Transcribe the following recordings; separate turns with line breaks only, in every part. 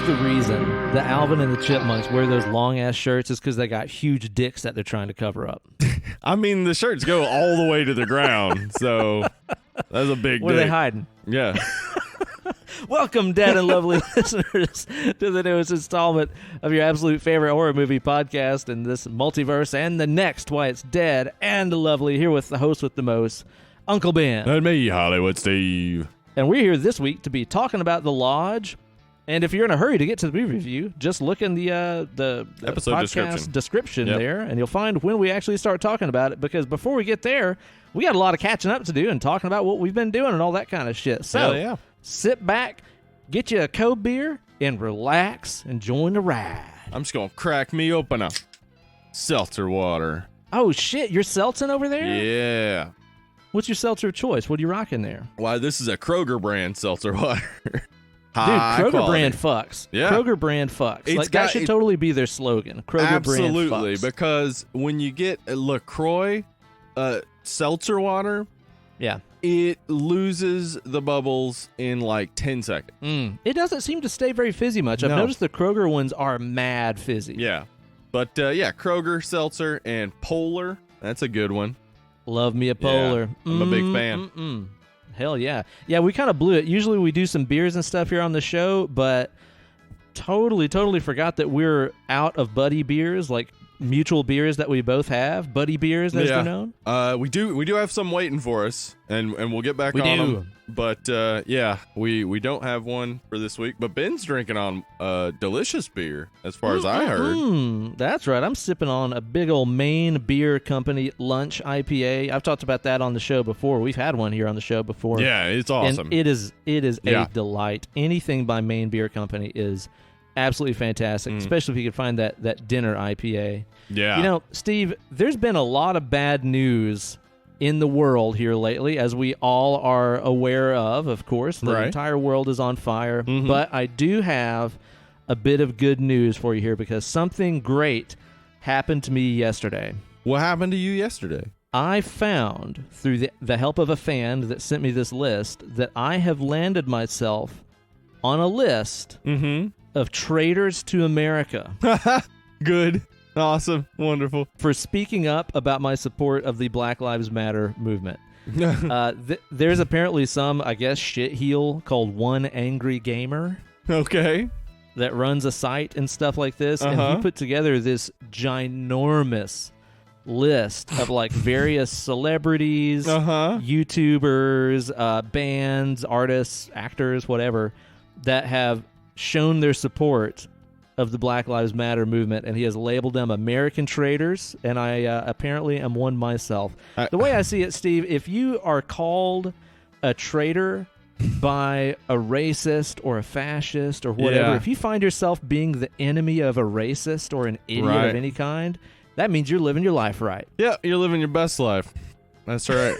half the reason that Alvin and the Chipmunks wear those long-ass shirts is because they got huge dicks that they're trying to cover up.
I mean, the shirts go all the way to the ground, so that's a big
What
dick.
are they hiding?
Yeah.
Welcome, dead and lovely listeners, to the newest installment of your absolute favorite horror movie podcast in this multiverse and the next. Why it's dead and lovely. Here with the host with the most, Uncle Ben.
And me, Hollywood Steve.
And we're here this week to be talking about The Lodge. And if you're in a hurry to get to the movie review, just look in the
episode
podcast description
Yep.
there, and you'll find when we actually start talking about it. Because before we get there, we got a lot of catching up to do and talking about what we've been doing and all that kind of shit. So
Hell yeah.
sit back, get you a cold beer, and relax and join the ride.
I'm just going to crack me open a seltzer water.
Oh, shit. You're seltzing over there?
Yeah.
What's your seltzer of choice? What are you rocking there?
Why, this is a Kroger brand seltzer water.
Dude, Kroger
quality.
brand fucks.
Yeah.
Kroger brand fucks.
It's
Like,
got-
that should totally be their slogan. Kroger
Absolutely,
brand fucks.
because when you get a LaCroix seltzer water,
Yeah.
it loses the bubbles in like 10 seconds.
It doesn't seem to stay very fizzy much. I've
No.
noticed the Kroger ones are mad fizzy.
Yeah. But yeah, Kroger seltzer and Polar. That's a good one.
Love me a Polar.
I'm a big fan.
Hell yeah. Yeah, we kind of blew it. Usually we do some beers and stuff here on the show, but totally forgot that we're out of buddy beers, like mutual beers that we both have. Buddy beers, as they're known.
We do have some waiting for us, and we'll get back
We
on
do.
them. But yeah, we don't have one for this week. But Ben's drinking on delicious beer, as far as I heard.
That's right. I'm sipping on a big old Maine Beer Company Lunch IPA. I've talked about that on the show before. We've had one here on the show before.
Yeah, it's awesome.
And it is
Yeah.
a delight. Anything by Maine Beer Company is absolutely fantastic, especially if you can find that dinner IPA.
Yeah.
You know, Steve, there's been a lot of bad news in the world here lately, as we all are aware of course. The
Right.
entire world is on fire. But I do have a bit of good news for you here, because something great happened to me yesterday.
What happened to you yesterday?
I found, through the help of a fan that sent me this list, that I have landed myself on a list of traitors to America
Good. Awesome. Wonderful.
for speaking up about my support of the Black Lives Matter movement. There's apparently some, I guess, shitheel called One Angry Gamer
Okay.
that runs a site and stuff like this, and he put together this ginormous list of like various celebrities, YouTubers, bands, artists, actors, whatever, that have shown their support of the Black Lives Matter movement, and he has labeled them American traitors, and I apparently am one myself. The way I see it, Steve, if you are called a traitor by a racist or a fascist or whatever,
Yeah.
if you find yourself being the enemy of a racist or an idiot
Right.
of any kind, that means you're living your life right.
Yeah, you're living your best life. That's right.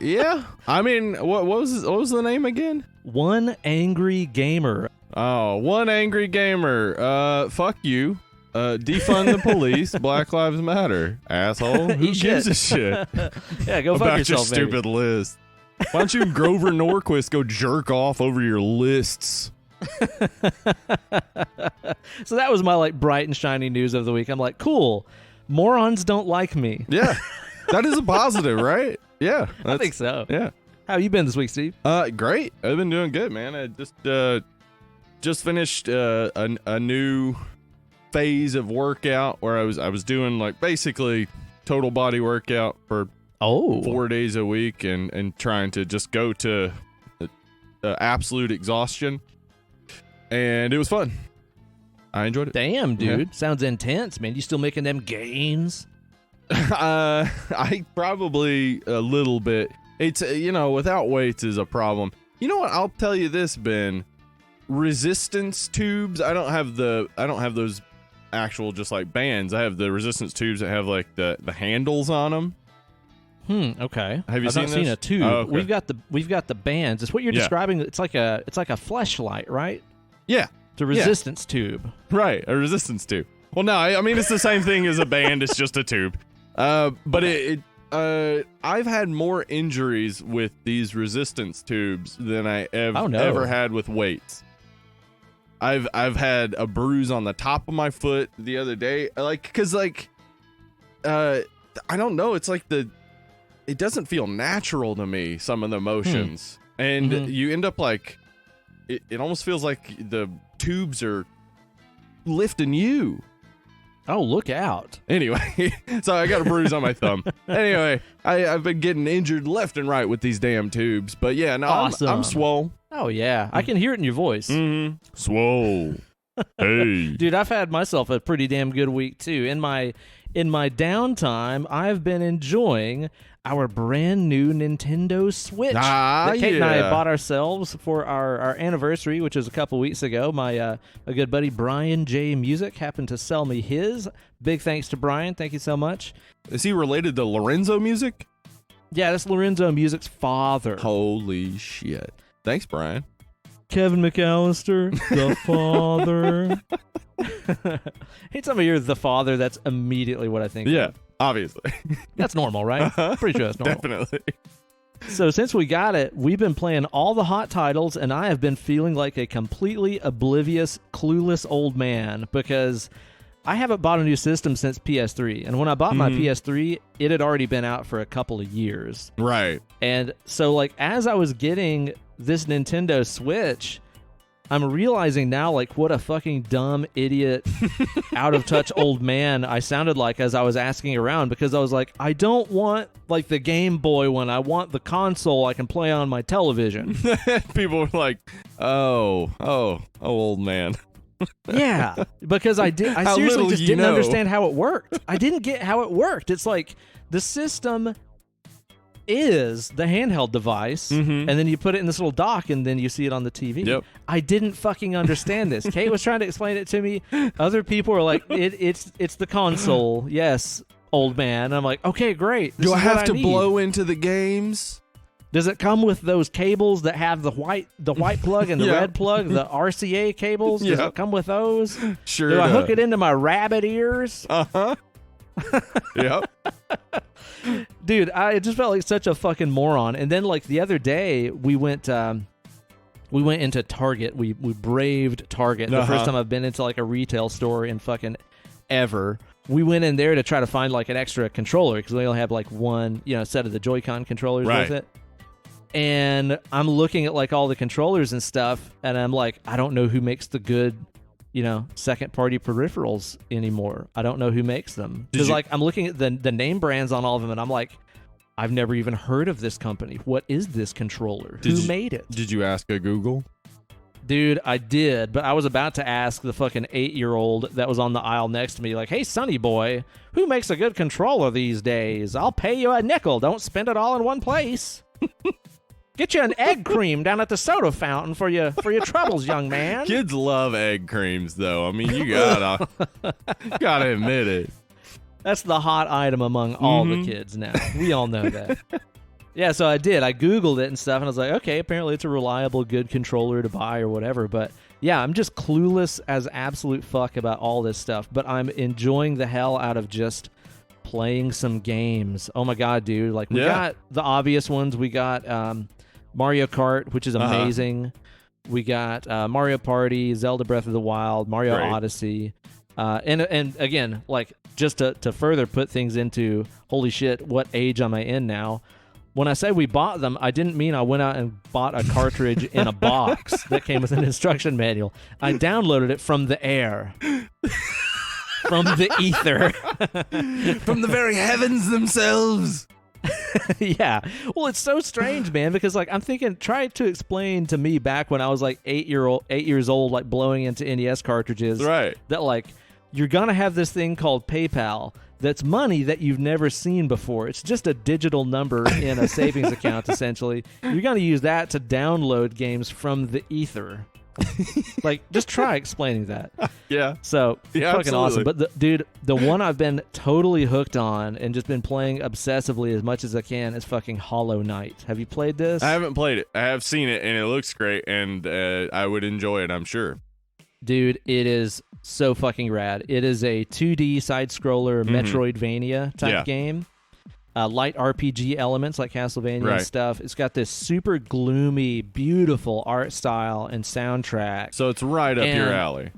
Yeah. I mean, what was the name again?
One Angry Gamer.
Oh, One Angry Gamer. Fuck you. Defund the police. Black Lives Matter. Asshole. Who
Eat
gives
shit.
a shit
Yeah, go fuck
about your
yourself, baby.
stupid list? Why don't you, Grover Norquist, go jerk off over your lists?
So that was my like bright and shiny news of the week. I'm like, cool. Morons don't like me.
Yeah. That is a positive, right? Yeah.
I think so.
Yeah.
How have you been this week, Steve?
Great. I've been doing good, man. I just finished a new phase of workout where I was doing like basically total body workout for 4 days a week and trying to just go to absolute exhaustion, and it was fun. I enjoyed it.
Damn, dude. Sounds intense, man. You still making them gains?
I probably a little bit. It's without weights is a problem. You know what? I'll tell you this, Ben. Resistance tubes. I don't have those actual just like bands. I have the resistance tubes that have like the handles on them.
Okay.
Have you
I've
seen
not seen
this?
a tube.
Oh, okay.
We've got the bands. It's what you're
Yeah.
describing. It's like a fleshlight, right?
Yeah.
It's a resistance tube.
Right. A resistance tube. Well, no, I mean it's the same thing as a band. It's just a tube. But I've had more injuries with these resistance tubes than I ever had with weights. I've had a bruise on the top of my foot the other day, because I don't know, it's like it doesn't feel natural to me, some of the motions, and you end up like it almost feels like the tubes are lifting you.
Oh, look out.
Anyway, so I got a bruise on my thumb. Anyway, I've been getting injured left and right with these damn tubes. But yeah, no,
awesome.
I'm swole.
Oh, yeah. I can hear it in your voice.
Mm-hmm. Swole. Hey.
Dude, I've had myself a pretty damn good week, too. In my downtime, I've been enjoying our brand new Nintendo Switch that Kate and I bought ourselves for our anniversary, which was a couple weeks ago. My a good buddy Brian J Music happened to sell me his. Big thanks to Brian. Thank you so much.
Is he related to Lorenzo Music?
Yeah, that's Lorenzo Music's father.
Holy shit. Thanks, Brian.
Kevin McAllister, the father. Anytime I hear the father, that's immediately what I think
Yeah.
of.
Obviously.
That's normal, right? Pretty sure that's normal.
Definitely.
So since we got it, we've been playing all the hot titles, and I have been feeling like a completely oblivious, clueless old man because I haven't bought a new system since PS3. And when I bought my PS3, it had already been out for a couple of years.
Right.
And so, like, as I was getting this Nintendo Switch, I'm realizing now, like, what a fucking dumb, idiot, out-of-touch old man I sounded like as I was asking around, because I was like, I don't want, like, the Game Boy one. I want the console I can play on my television.
People were like, oh, old man.
Yeah, because I seriously just didn't understand how it worked. I didn't get how it worked. It's like the system is the handheld device, and then you put it in this little dock, and then you see it on the TV.
Yep.
I didn't fucking understand this. Kate was trying to explain it to me. Other people were like, it's the console. Yes, old man. And I'm like, okay, great.
Do I have to blow into the games?
Does it come with those cables that have the white plug and the red plug, the RCA cables? Does it come with those?
Sure.
Do I hook it into my rabbit ears?
Uh-huh. Yep.
Dude, I just felt like such a fucking moron. And then, like, the other day, we went into Target. We braved Target. The first time I've been into, like, a retail store in fucking ever. We went in there to try to find, like, an extra controller because we only have, like, one, set of the Joy-Con controllers with it. And I'm looking at, like, all the controllers and stuff, and I'm like, I don't know who makes the good, second-party peripherals anymore. I don't know who makes them. Because, like, I'm looking at the name brands on all of them, and I'm like, I've never even heard of this company. What is this controller? Who made it?
Did you ask a Google?
Dude, I did, but I was about to ask the fucking 8-year-old that was on the aisle next to me, like, hey, sonny boy, who makes a good controller these days? I'll pay you a nickel. Don't spend it all in one place. Get you an egg cream down at the soda fountain for your troubles, young man.
Kids love egg creams, though. I mean, you gotta admit it.
That's the hot item among all the kids now. We all know that. Yeah, so I did. I Googled it and stuff, and I was like, okay, apparently it's a reliable, good controller to buy or whatever. But yeah, I'm just clueless as absolute fuck about all this stuff. But I'm enjoying the hell out of just playing some games. Oh my god, dude! Like we got the obvious ones. We got Mario Kart, which is amazing. We got Mario Party, Zelda Breath of the Wild, Mario Odyssey, and again, like just to further put things into holy shit, what age am I in now? When I say we bought them, I didn't mean I went out and bought a cartridge in a box that came with an instruction manual. I downloaded it from the air. From the ether.
From the very heavens themselves.
Yeah. Well, it's so strange, man, because like I'm thinking, try to explain to me back when I was like 8 years old, like blowing into NES cartridges.
Right.
That like you're gonna have this thing called PayPal that's money that you've never seen before. It's just a digital number in a savings account, essentially. You're gonna use that to download games from the ether. Like, just try explaining that.
Yeah.
So,
yeah,
fucking
absolutely.
awesome. But, dude, the one I've been totally hooked on and just been playing obsessively as much as I can is fucking Hollow Knight. Have you played this?
I haven't played it. I have seen it, and it looks great, and I would enjoy it, I'm sure.
Dude, it is so fucking rad. It is a 2D side-scroller Metroidvania type game. light RPG elements like Castlevania
Right.
and stuff. It's got this super gloomy, beautiful art style and soundtrack.
So it's right up your alley.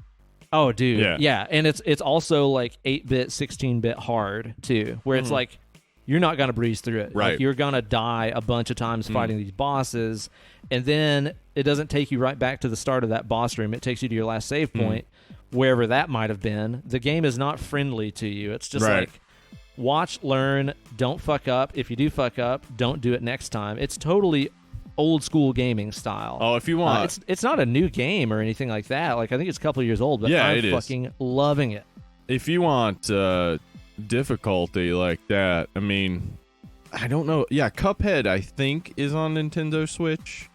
Oh, dude.
Yeah.
Yeah. And it's also like 8-bit, 16-bit hard, too, where it's like you're not going to breeze through it.
Right.
Like, you're going to die a bunch of times fighting these bosses. And then it doesn't take you right back to the start of that boss room. It takes you to your last save point, wherever that might have been. The game is not friendly to you. It's just
Right.
like, watch, learn, don't fuck up. If you do fuck up, don't do it next time. It's totally old school gaming style.
Oh, if you want.
It's not a new game or anything like that. Like, I think it's a couple of years old, but
Yeah,
I'm
it is.
fucking loving it.
If you want difficulty like that, I mean, I don't know. Yeah, Cuphead, I think, is on Nintendo Switch.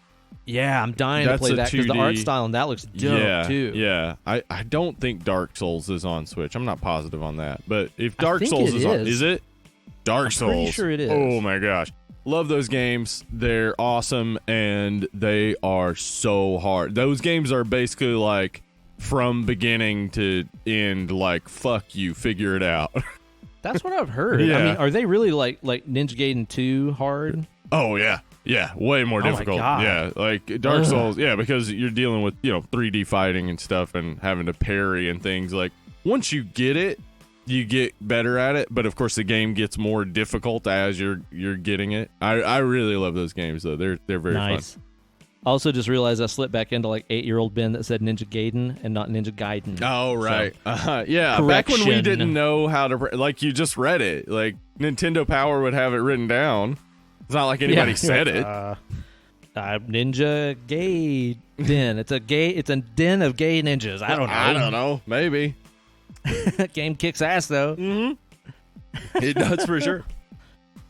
Yeah, I'm dying to
That's
play
a
that because the
2D.
art style on that looks dope, too.
Yeah. I don't think Dark Souls is on Switch. I'm not positive on that. But if
I
Dark
think
Souls
it
is on,
is.
is it? Dark
I'm
Souls.
pretty sure it is.
Oh my gosh. Love those games. They're awesome and they are so hard. Those games are basically like from beginning to end, like, fuck you, figure it out.
That's what I've heard.
Yeah.
I mean, are they really like Ninja Gaiden 2 hard?
Oh yeah, way more
Oh, my
difficult.
God.
Yeah, like Dark Souls. Yeah, because you're dealing with 3D fighting and stuff, and having to parry and things. Like, once you get it, you get better at it. But of course, the game gets more difficult as you're getting it. I really love those games though. They're very
Nice.
fun.
Also, just realized I slipped back into like 8-year-old Ben that said Ninja Gaiden and not Ninja Gaiden.
Oh right, yeah.
Correction.
Back when we didn't know how to, like, you just read it. Like, Nintendo Power would have it written down. It's not like anybody said it.
Ninja Gaiden. It's a den of gay ninjas. I don't know.
I don't know. Maybe
Game kicks ass though.
it does for sure.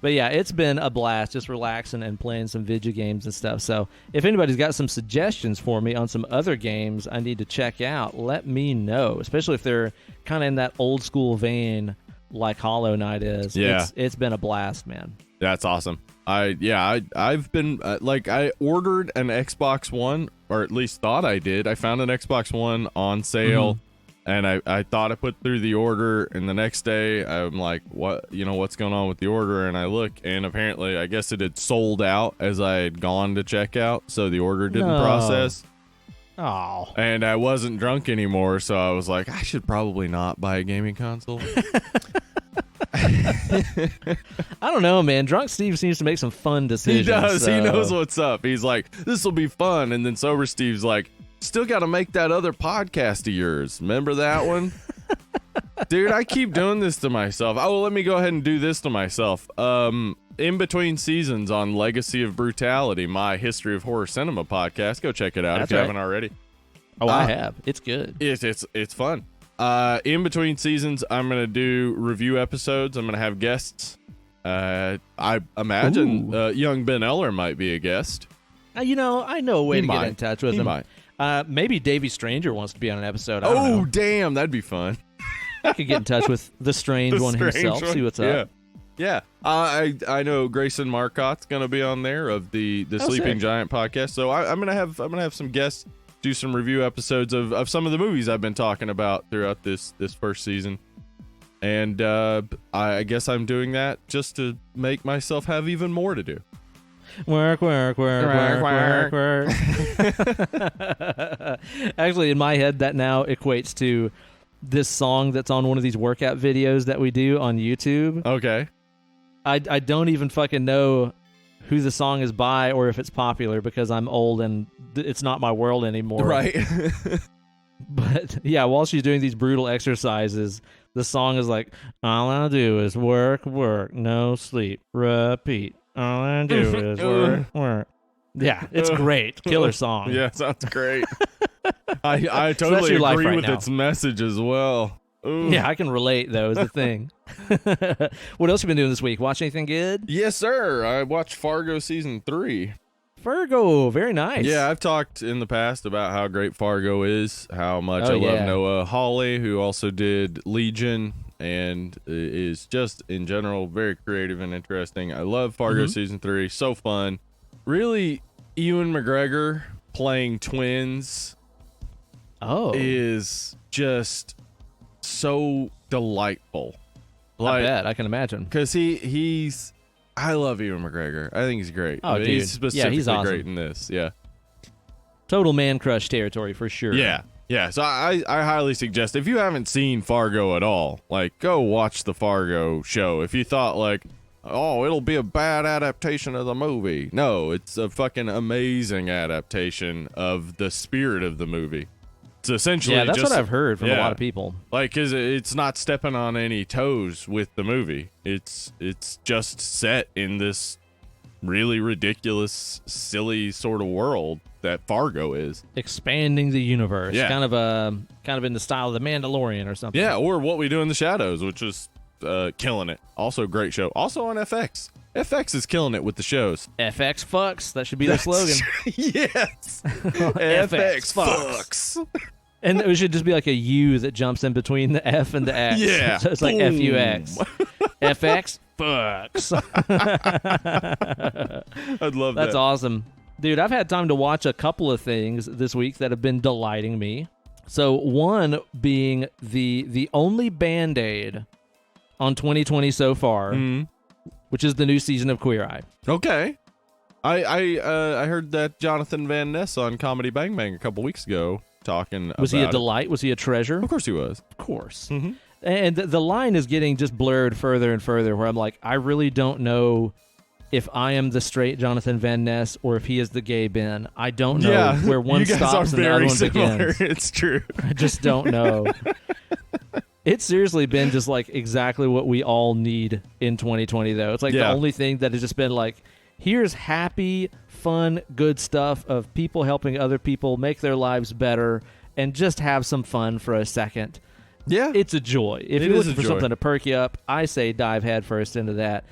But yeah, it's been a blast just relaxing and playing some video games and stuff. So if anybody's got some suggestions for me on some other games I need to check out, let me know. Especially if they're kind of in that old school vein like Hollow Knight is.
Yeah.
It's been a blast, man.
That's awesome. I've been I ordered an Xbox One, or at least thought I did. I found an Xbox One on sale, and I thought I put through the order, and the next day I'm like, what's going on with the order? And I look, and apparently I guess it had sold out as I had gone to check out, so the order didn't process.
Oh.
And I wasn't drunk anymore, so I was like, I should probably not buy a gaming console.
I don't know, man. Drunk Steve seems to make some fun decisions.
He does.
So.
He knows what's up. He's like, this will be fun. And then sober Steve's like, still got to make that other podcast of yours. Remember that one? Dude, I keep doing this to myself. Oh, well, let me go ahead and do this to myself. In between seasons on Legacy of Brutality, my History of Horror Cinema podcast. Go check it out if you haven't already.
Oh, I have. It's good.
It's fun. In between seasons, I'm going to do review episodes. I'm going to have guests. I imagine young Ben Eller might be a guest.
I know a way to get in touch with him.
Might.
Maybe Davey Stranger wants to be on an episode. I don't know.
Damn, that'd be fun.
I could get in touch with the strange one himself, see what's up.
Yeah. I know Grayson Marcotte's going to be on there of the Sleeping
sick.
Giant podcast. So I'm going to have some guests do some review episodes of some of the movies I've been talking about throughout this first season. And I guess I'm doing that just to make myself have even more to do.
Work. Actually, in my head, that now equates to this song that's on one of these workout videos that we do on YouTube.
Okay.
I don't even fucking know who the song is by or if it's popular because I'm old and it's not my world anymore.
Right.
But yeah, while she's doing these brutal exercises, the song is like, all I do is work, no sleep, repeat. All I do is work. Yeah, it's great. Killer song.
Yeah, sounds great. I
that's
totally
your life
agree
right
with
now.
its message as well. Ooh.
Yeah, I can relate, though, is the thing. What else you been doing this week? Watch anything good?
Yes, sir. I watched Fargo season 3.
Fargo, very nice.
Yeah, I've talked in the past about how great Fargo is, how much I love
yeah.
Noah Hawley, who also did Legion, and is just, in general, very creative and interesting. I love Fargo season 3. So fun. Really, Ewan McGregor playing twins is just so delightful.
I bet. I can imagine.
Because he's I love Ewan McGregor. I think he's great.
Oh, dude.
He's specifically
he's awesome.
great in this. Yeah.
Total man crush territory for sure.
Yeah. Yeah. So I highly suggest, if you haven't seen Fargo at all, like, go watch the Fargo show. If you thought like, oh, it'll be a bad adaptation of the movie. No, it's a fucking amazing adaptation of the spirit of the movie. It's essentially
that's
just,
what I've heard from a lot of people.
Like, 'cause it's not stepping on any toes with the movie. It's just set in this really ridiculous, silly sort of world that Fargo is.
Expanding the universe.
Yeah.
Kind of in the style of The Mandalorian or something.
Yeah, or What We Do in the Shadows, which is killing it. Also great show. Also on FX. FX is killing it with the shows.
FX fucks. That should be their slogan.
Yes. FX fucks.
And it should just be like a U that jumps in between the F and the X.
Yeah.
So it's like
Boom.
FUX. FX fucks.
I'd love that.
That's awesome. Dude, I've had time to watch a couple of things this week that have been delighting me. So one being the only Band-Aid on 2020 so far, which is the new season of Queer Eye.
Okay. I heard that Jonathan Van Ness on Comedy Bang Bang a couple weeks ago talking about
Was he a delight? Was he a treasure?
Of course he was.
Of course.
Mm-hmm.
And the line is getting just blurred further and further, where I'm like, I really don't know if I am the straight Jonathan Van Ness or if he is the gay Ben. I don't know where one
you guys
stops
are
and the other
very
one
similar.
begins.
It's true.
I just don't know. It's seriously been just like exactly what we all need in 2020, though. It's like the only thing that has just been like, here's happy, fun, good stuff of people helping other people make their lives better and just have some fun for a second.
Yeah.
It's a joy. If you're looking for something to perk you up, I say dive headfirst into that.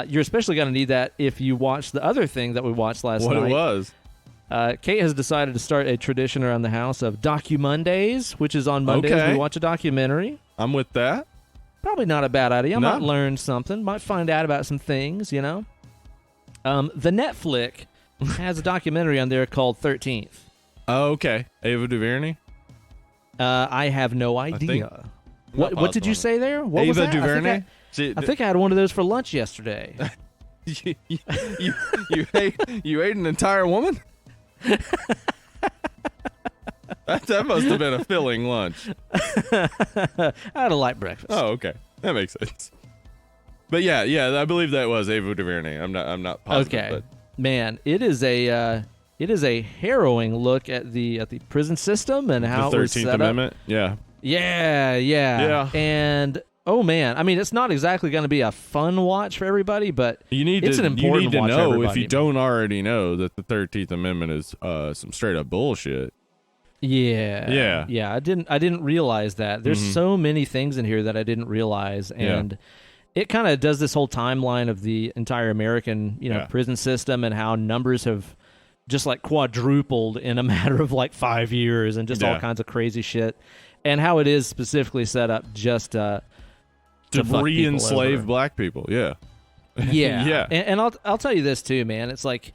You're especially going to need that if you watch the other thing that we watched last night.
What it was.
Kate has decided to start a tradition around the house of Docu-Mondays, which is on Mondays we watch a documentary.
I'm with that.
Probably not a bad idea. I might learn something. Might find out about some things, you know. The Netflix has a documentary on there called 13th.
Oh, okay. Ava DuVernay?
I have no idea. What did you say there? What was
Ava
that?
DuVernay?
I think I had one of those for lunch yesterday.
you ate an entire woman? That must have been a filling lunch.
I had a light breakfast.
Oh, okay. That makes sense. But yeah, I believe that was Ava DuVernay. I'm not positive.
Okay.
But.
Man, it is a harrowing look at the prison system and how
the
it was
13th
set
Amendment.
up. Yeah. And oh man, I mean, it's not exactly going to be a fun watch for everybody, but it's an important watch for
know
everybody.
if you don't already know that the 13th Amendment is some straight up bullshit.
Yeah. I didn't realize that. There's so many things in here that I didn't realize, and it kind of does this whole timeline of the entire American, prison system and how numbers have just like quadrupled in a matter of like 5 years, and just all kinds of crazy shit, and how it is specifically set up just to
re-enslave black people. Yeah.
And I'll tell you this too, man. It's like.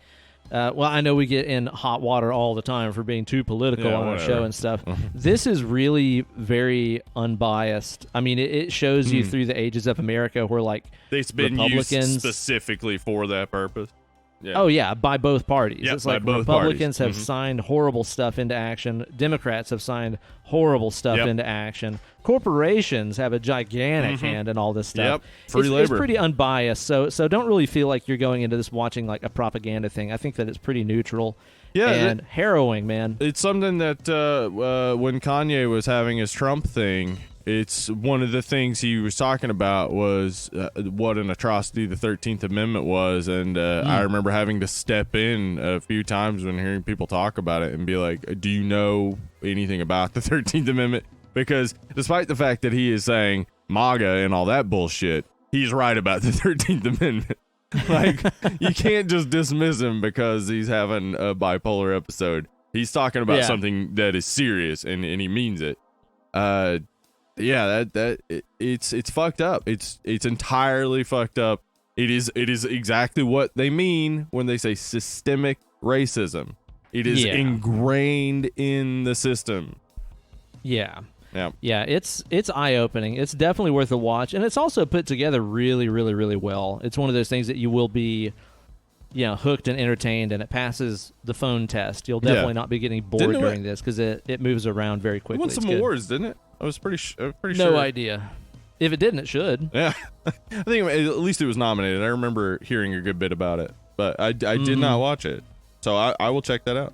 I know we get in hot water all the time for being too political on our show and stuff. This is really very unbiased. I mean, it shows you through the ages of America where, like,
it's been
Republicans
used specifically for that purpose. Yeah.
Oh, yeah, by both parties.
Yeah,
it's like
both
Republicans
parties.
have signed horrible stuff into action. Democrats have signed horrible stuff into action. Corporations have a gigantic hand in all this stuff.
Free labor.
It's pretty unbiased, so don't really feel like you're going into this watching like a propaganda thing. I think that it's pretty neutral. Yeah, and harrowing, man.
It's something that when Kanye was having his Trump thing, it's one of the things he was talking about was what an atrocity the 13th Amendment was, and I remember having to step in a few times when hearing people talk about it and be like, do you know anything about the 13th Amendment? Because despite the fact that he is saying MAGA and all that bullshit, he's right about the 13th Amendment. Like, you can't just dismiss him because he's having a bipolar episode. He's talking about something that is serious, and he means it. It's fucked up. It's entirely fucked up. It is exactly what they mean when they say systemic racism. It is ingrained in the system.
Yeah. Yeah, it's eye-opening. It's definitely worth a watch, and it's also put together really, really, really well. It's one of those things that you will be, hooked and entertained, and it passes the phone test. You'll definitely not be getting bored during this because it moves around very quickly.
It won some awards, didn't it? I was pretty sure.
No idea. If it didn't, it should.
Yeah, I think at least it was nominated. I remember hearing a good bit about it, but I did not watch it, so I will check that out.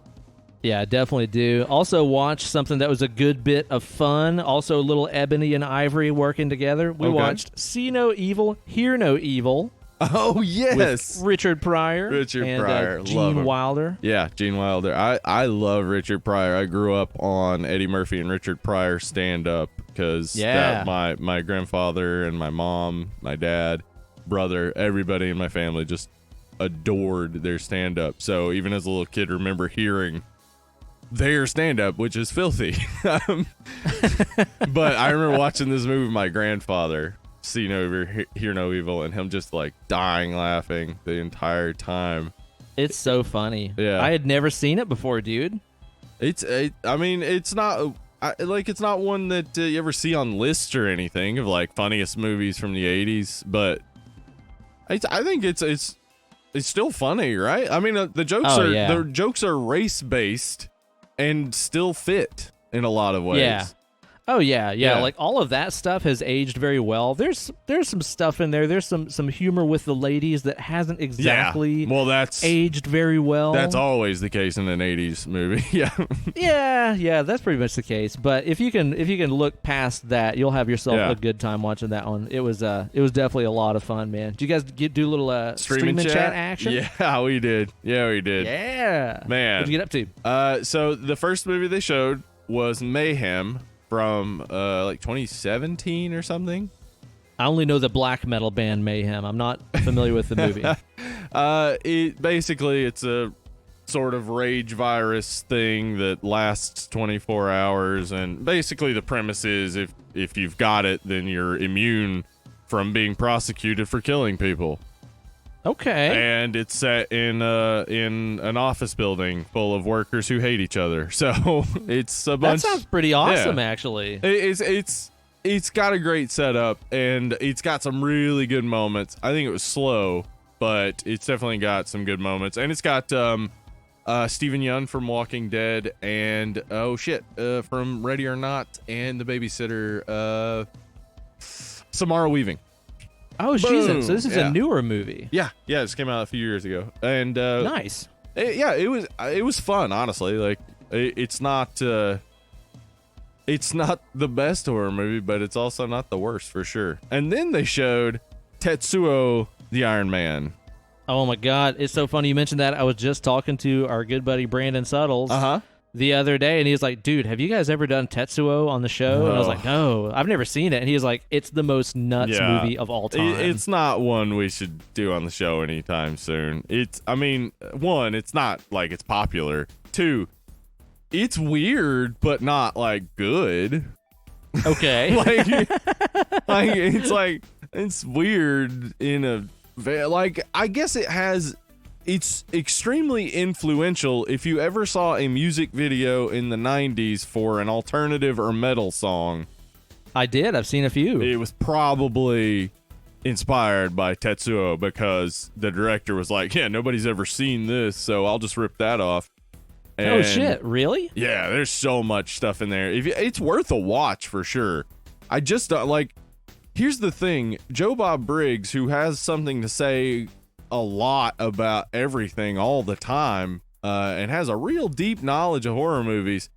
Yeah, definitely do. Also watch something that was a good bit of fun. Also a little Ebony and Ivory working together. We watched See No Evil, Hear No Evil.
Oh, yes.
With Richard Pryor.
Pryor.
Gene Wilder.
Yeah, Gene Wilder. I love Richard Pryor. I grew up on Eddie Murphy and Richard Pryor stand-up because my grandfather and my mom, my dad, brother, everybody in my family just adored their stand-up. So even as a little kid, remember hearing their stand-up, which is filthy. But I remember watching this movie with my grandfather, See No Evil, Hear No Evil, and him just like dying laughing the entire time.
It's so funny.
Yeah,
I had never seen it before, dude.
It's not it's not one that you ever see on lists or anything of like funniest movies from the 80s, but I think it's still funny, right? I mean, the jokes are race based and still fit in a lot of ways.
Yeah. Oh yeah. Like all of that stuff has aged very well. There's some stuff in there. There's some humor with the ladies that hasn't exactly
that's
aged very well.
That's always the case in an 80s movie.
yeah, that's pretty much the case. But if you can look past that, you'll have yourself a good time watching that one. It was definitely a lot of fun, man. Did you guys do a little streaming chat action?
Yeah, we did.
Yeah,
man.
What'd you get up
to? So the first movie they showed was Mayhem from like 2017 or something.
I only know the black metal band Mayhem. I'm not familiar with the movie.
It's a sort of rage virus thing that lasts 24 hours, and basically the premise is if you've got it, then you're immune from being prosecuted for killing people.
Okay.
And it's set in an office building full of workers who hate each other. So it's a bunch.
That sounds pretty awesome, actually.
It's got a great setup, and it's got some really good moments. I think it was slow, but it's definitely got some good moments. And it's got Stephen Yeun from Walking Dead, and from Ready or Not, and the babysitter Samara Weaving.
Oh, Jesus. So this is a newer movie.
Yeah, it just came out a few years ago. And
nice.
It was fun, honestly. Like it's not the best horror movie, but it's also not the worst for sure. And then they showed Tetsuo the Iron Man.
Oh my God, it's so funny you mentioned that. I was just talking to our good buddy Brandon Suttles the other day, and he was like, dude, have you guys ever done Tetsuo on the show? And I was like, no, I've never seen it. And he was like, it's the most nuts movie of all time.
It's not one we should do on the show anytime soon. One, it's not like it's popular. Two, it's weird, but not like good.
Okay.
It's weird in a, like, I guess it's extremely influential. If you ever saw a music video in the 90s for an alternative or metal song,
I did. I've seen a few.
It was probably inspired by Tetsuo, because the director was like, yeah, nobody's ever seen this, so I'll just rip that off. And
oh, shit. Really?
Yeah, there's so much stuff in there. It's worth a watch for sure. I just here's the thing. Joe Bob Briggs, who has something to say a lot about everything all the time, and has a real deep knowledge of horror movies,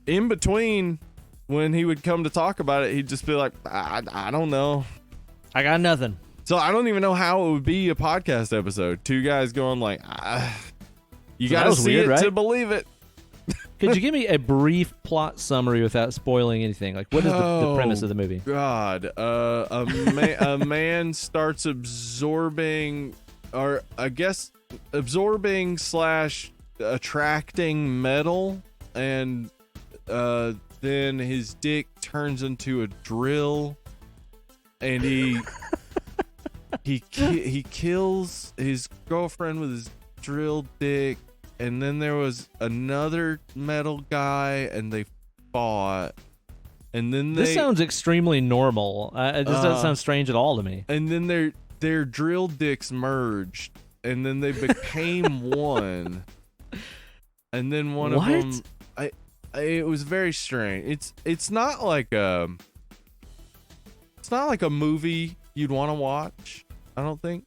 in between when he would come to talk about it, he'd just be like, I don't know,
I got nothing.
So I don't even know how it would be a podcast episode, two guys going like, you gotta see it to believe it.
Could you give me a brief plot summary without spoiling anything? Like, what is the premise of the movie?
God, a man starts absorbing, or I guess absorbing / attracting metal, and then his dick turns into a drill, and he kills his girlfriend with his drill dick. And then there was another metal guy, and they fought, And then
this sounds extremely normal. This doesn't sound strange at all to me.
And then their drill dicks merged, and then they became one. And then one of them, it was very strange. It's not like a movie you'd want to watch, I don't think.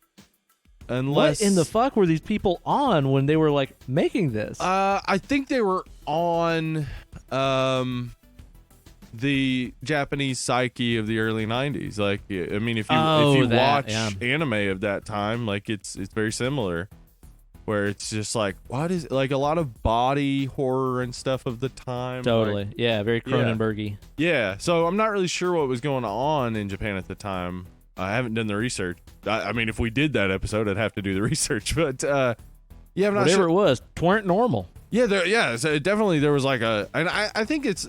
Unless,
what in the fuck were these people on when they were like making this?
I think they were on the Japanese psyche of the early 90s. Like, I mean, if you watch anime of that time, like it's very similar, where it's just like, what is, like, a lot of body horror and stuff of the time.
Totally.
Like,
yeah, very Cronenberg-y.
Yeah, so I'm not really sure what was going on in Japan at the time. I haven't done the research. I mean, if we did that episode, I'd have to do the research. But I'm not
whatever
sure.
It was, tweren't normal.
Yeah, so definitely there was like and I think it's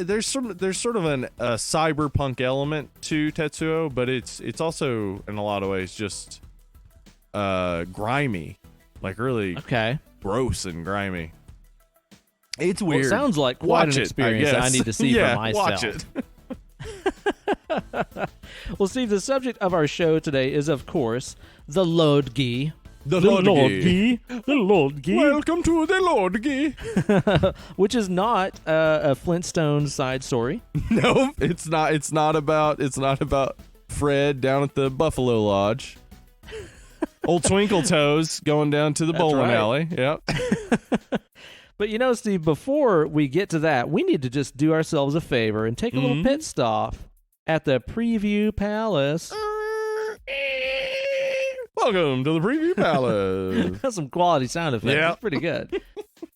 there's sort of a cyberpunk element to Tetsuo, but it's also in a lot of ways just grimy, like really gross and grimy. It's weird.
Well, it sounds like quite an experience I need to see for myself.
Watch it.
Well, Steve, the subject of our show today is, of course, the Lodgi.
The Lodgi.
The Lodgi.
Welcome to the Lodgi.
Which is not a Flintstone side story.
No, it's not. It's not about Fred down at the Buffalo Lodge. Old Twinkle Toes going down to the bowling alley. Yep.
But you know, Steve, before we get to that, we need to just do ourselves a favor and take a little pit stop at the Preview Palace.
Welcome to the Preview Palace.
That's some quality sound effects.
Yeah.
That's pretty good.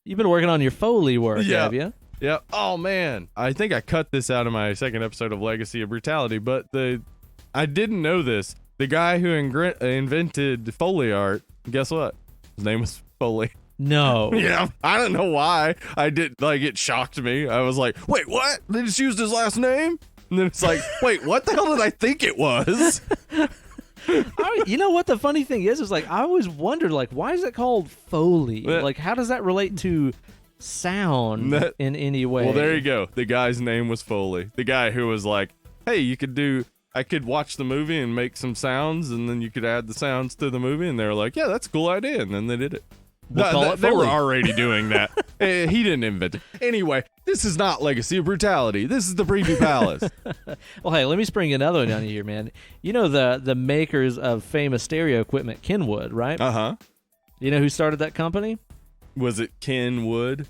You've been working on your Foley work, have you?
Yeah. Oh, man. I think I cut this out of my second episode of Legacy of Brutality, but I didn't know this. The guy who invented Foley art, guess what? His name was Foley.
No.
Yeah. I don't know why. I did, like, it shocked me. I was like, wait, what? They just used his last name? And then it's like, wait, what the hell did I think it was?
You know what the funny thing is like, I always wondered, like, why is it called Foley? Like, how does that relate to sound in any way?
Well, there you go. The guy's name was Foley. The guy who was like, hey, I could watch the movie and make some sounds, and then you could add the sounds to the movie, and they were like, yeah, that's a cool idea, and then they did it. They were already doing that. He didn't invent it. Anyway, this is not Legacy of Brutality. This is the Preview Palace.
Well, hey, let me spring another one on you here, man. You know the makers of famous stereo equipment, Kenwood, right?
Uh-huh.
You know who started that company?
Was it Ken Wood?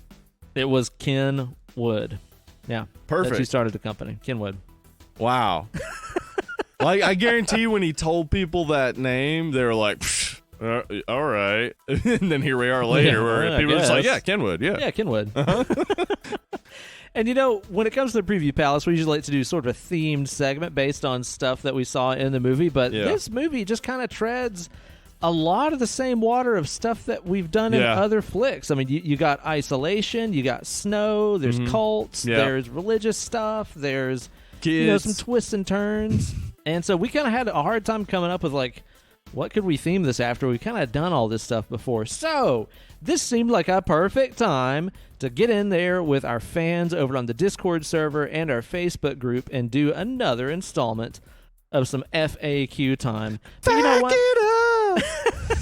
It was Ken Wood. Yeah.
Perfect.
That's who started the company, Kenwood.
Wow. Like, I guarantee when he told people that name, they were like, all right. And then here we are later where people are just like, yeah, Kenwood, yeah.
Yeah, Kenwood. Uh-huh. And, you know, when it comes to the Preview Palace, we usually like to do sort of a themed segment based on stuff that we saw in the movie. But this movie just kind of treads a lot of the same water of stuff that we've done in other flicks. I mean, you got isolation, you got snow, there's cults, there's religious stuff, there's
kids,
some twists and turns. And so we kind of had a hard time coming up with, like, what could we theme this after? We've kind of done all this stuff before. So this seemed like a perfect time to get in there with our fans over on the Discord server and our Facebook group and do another installment of some FAQ time. But you know what?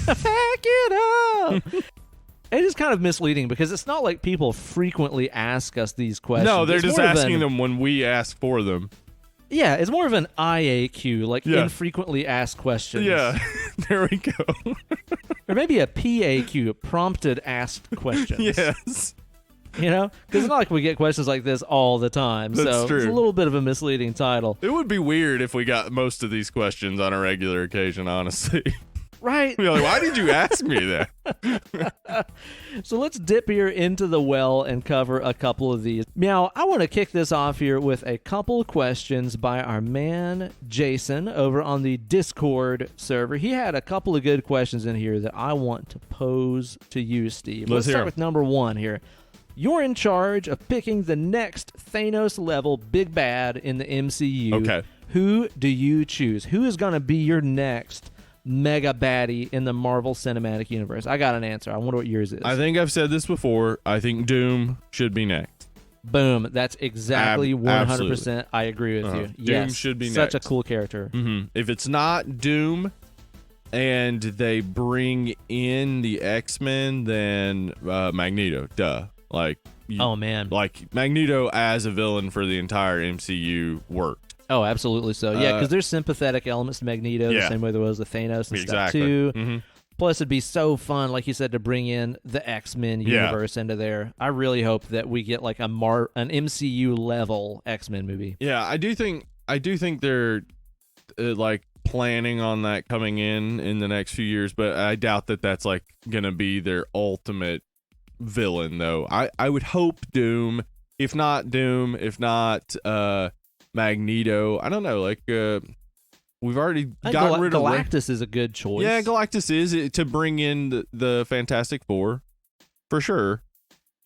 Back it up. It is kind of misleading because it's not like people frequently ask us these questions.
No, they're just asking them when we ask for them.
Yeah, it's more of an IAQ, like infrequently asked questions.
Yeah, there we go.
Or maybe a PAQ, prompted asked questions.
Yes.
You know? Because it's not like we get questions like this all the time.
That's true.
It's a little bit of a misleading title.
It would be weird if we got most of these questions on a regular occasion, honestly.
Right.
You're like, why did you ask me that?
So let's dip here into the well and cover a couple of these. Meow, I want to kick this off here with a couple of questions by our man Jason over on the Discord server. He had a couple of good questions in here that I want to pose to you, Steve. Let's start with number one here. You're in charge of picking the next Thanos-level big bad in the MCU.
Okay.
Who do you choose? Who is going to be your next mega baddie in the Marvel Cinematic Universe? I got an answer. I wonder what yours is.
I think I've said this before. I think Doom should be next.
Boom. That's exactly 100%. I agree with you.
Doom
Yes.
should be
such
next.
a cool character.
Mm-hmm. If it's not Doom and they bring in the X-Men, then Magneto. Duh.
Oh, man.
Like Magneto as a villain for the entire MCU worked.
Oh, absolutely so. Yeah, because there's sympathetic elements to Magneto the same way there was with Thanos and stuff, too.
Mm-hmm.
Plus, it'd be so fun, like you said, to bring in the X-Men universe into there. I really hope that we get like an MCU level X-Men movie.
Yeah, I do think they're like planning on that coming in the next few years, but I doubt that that's like gonna be their ultimate villain, though. I would hope Doom, if not Magneto. I don't know, like we've already gotten rid of
Galactus is a good choice.
Yeah, Galactus is to bring in the Fantastic Four for sure.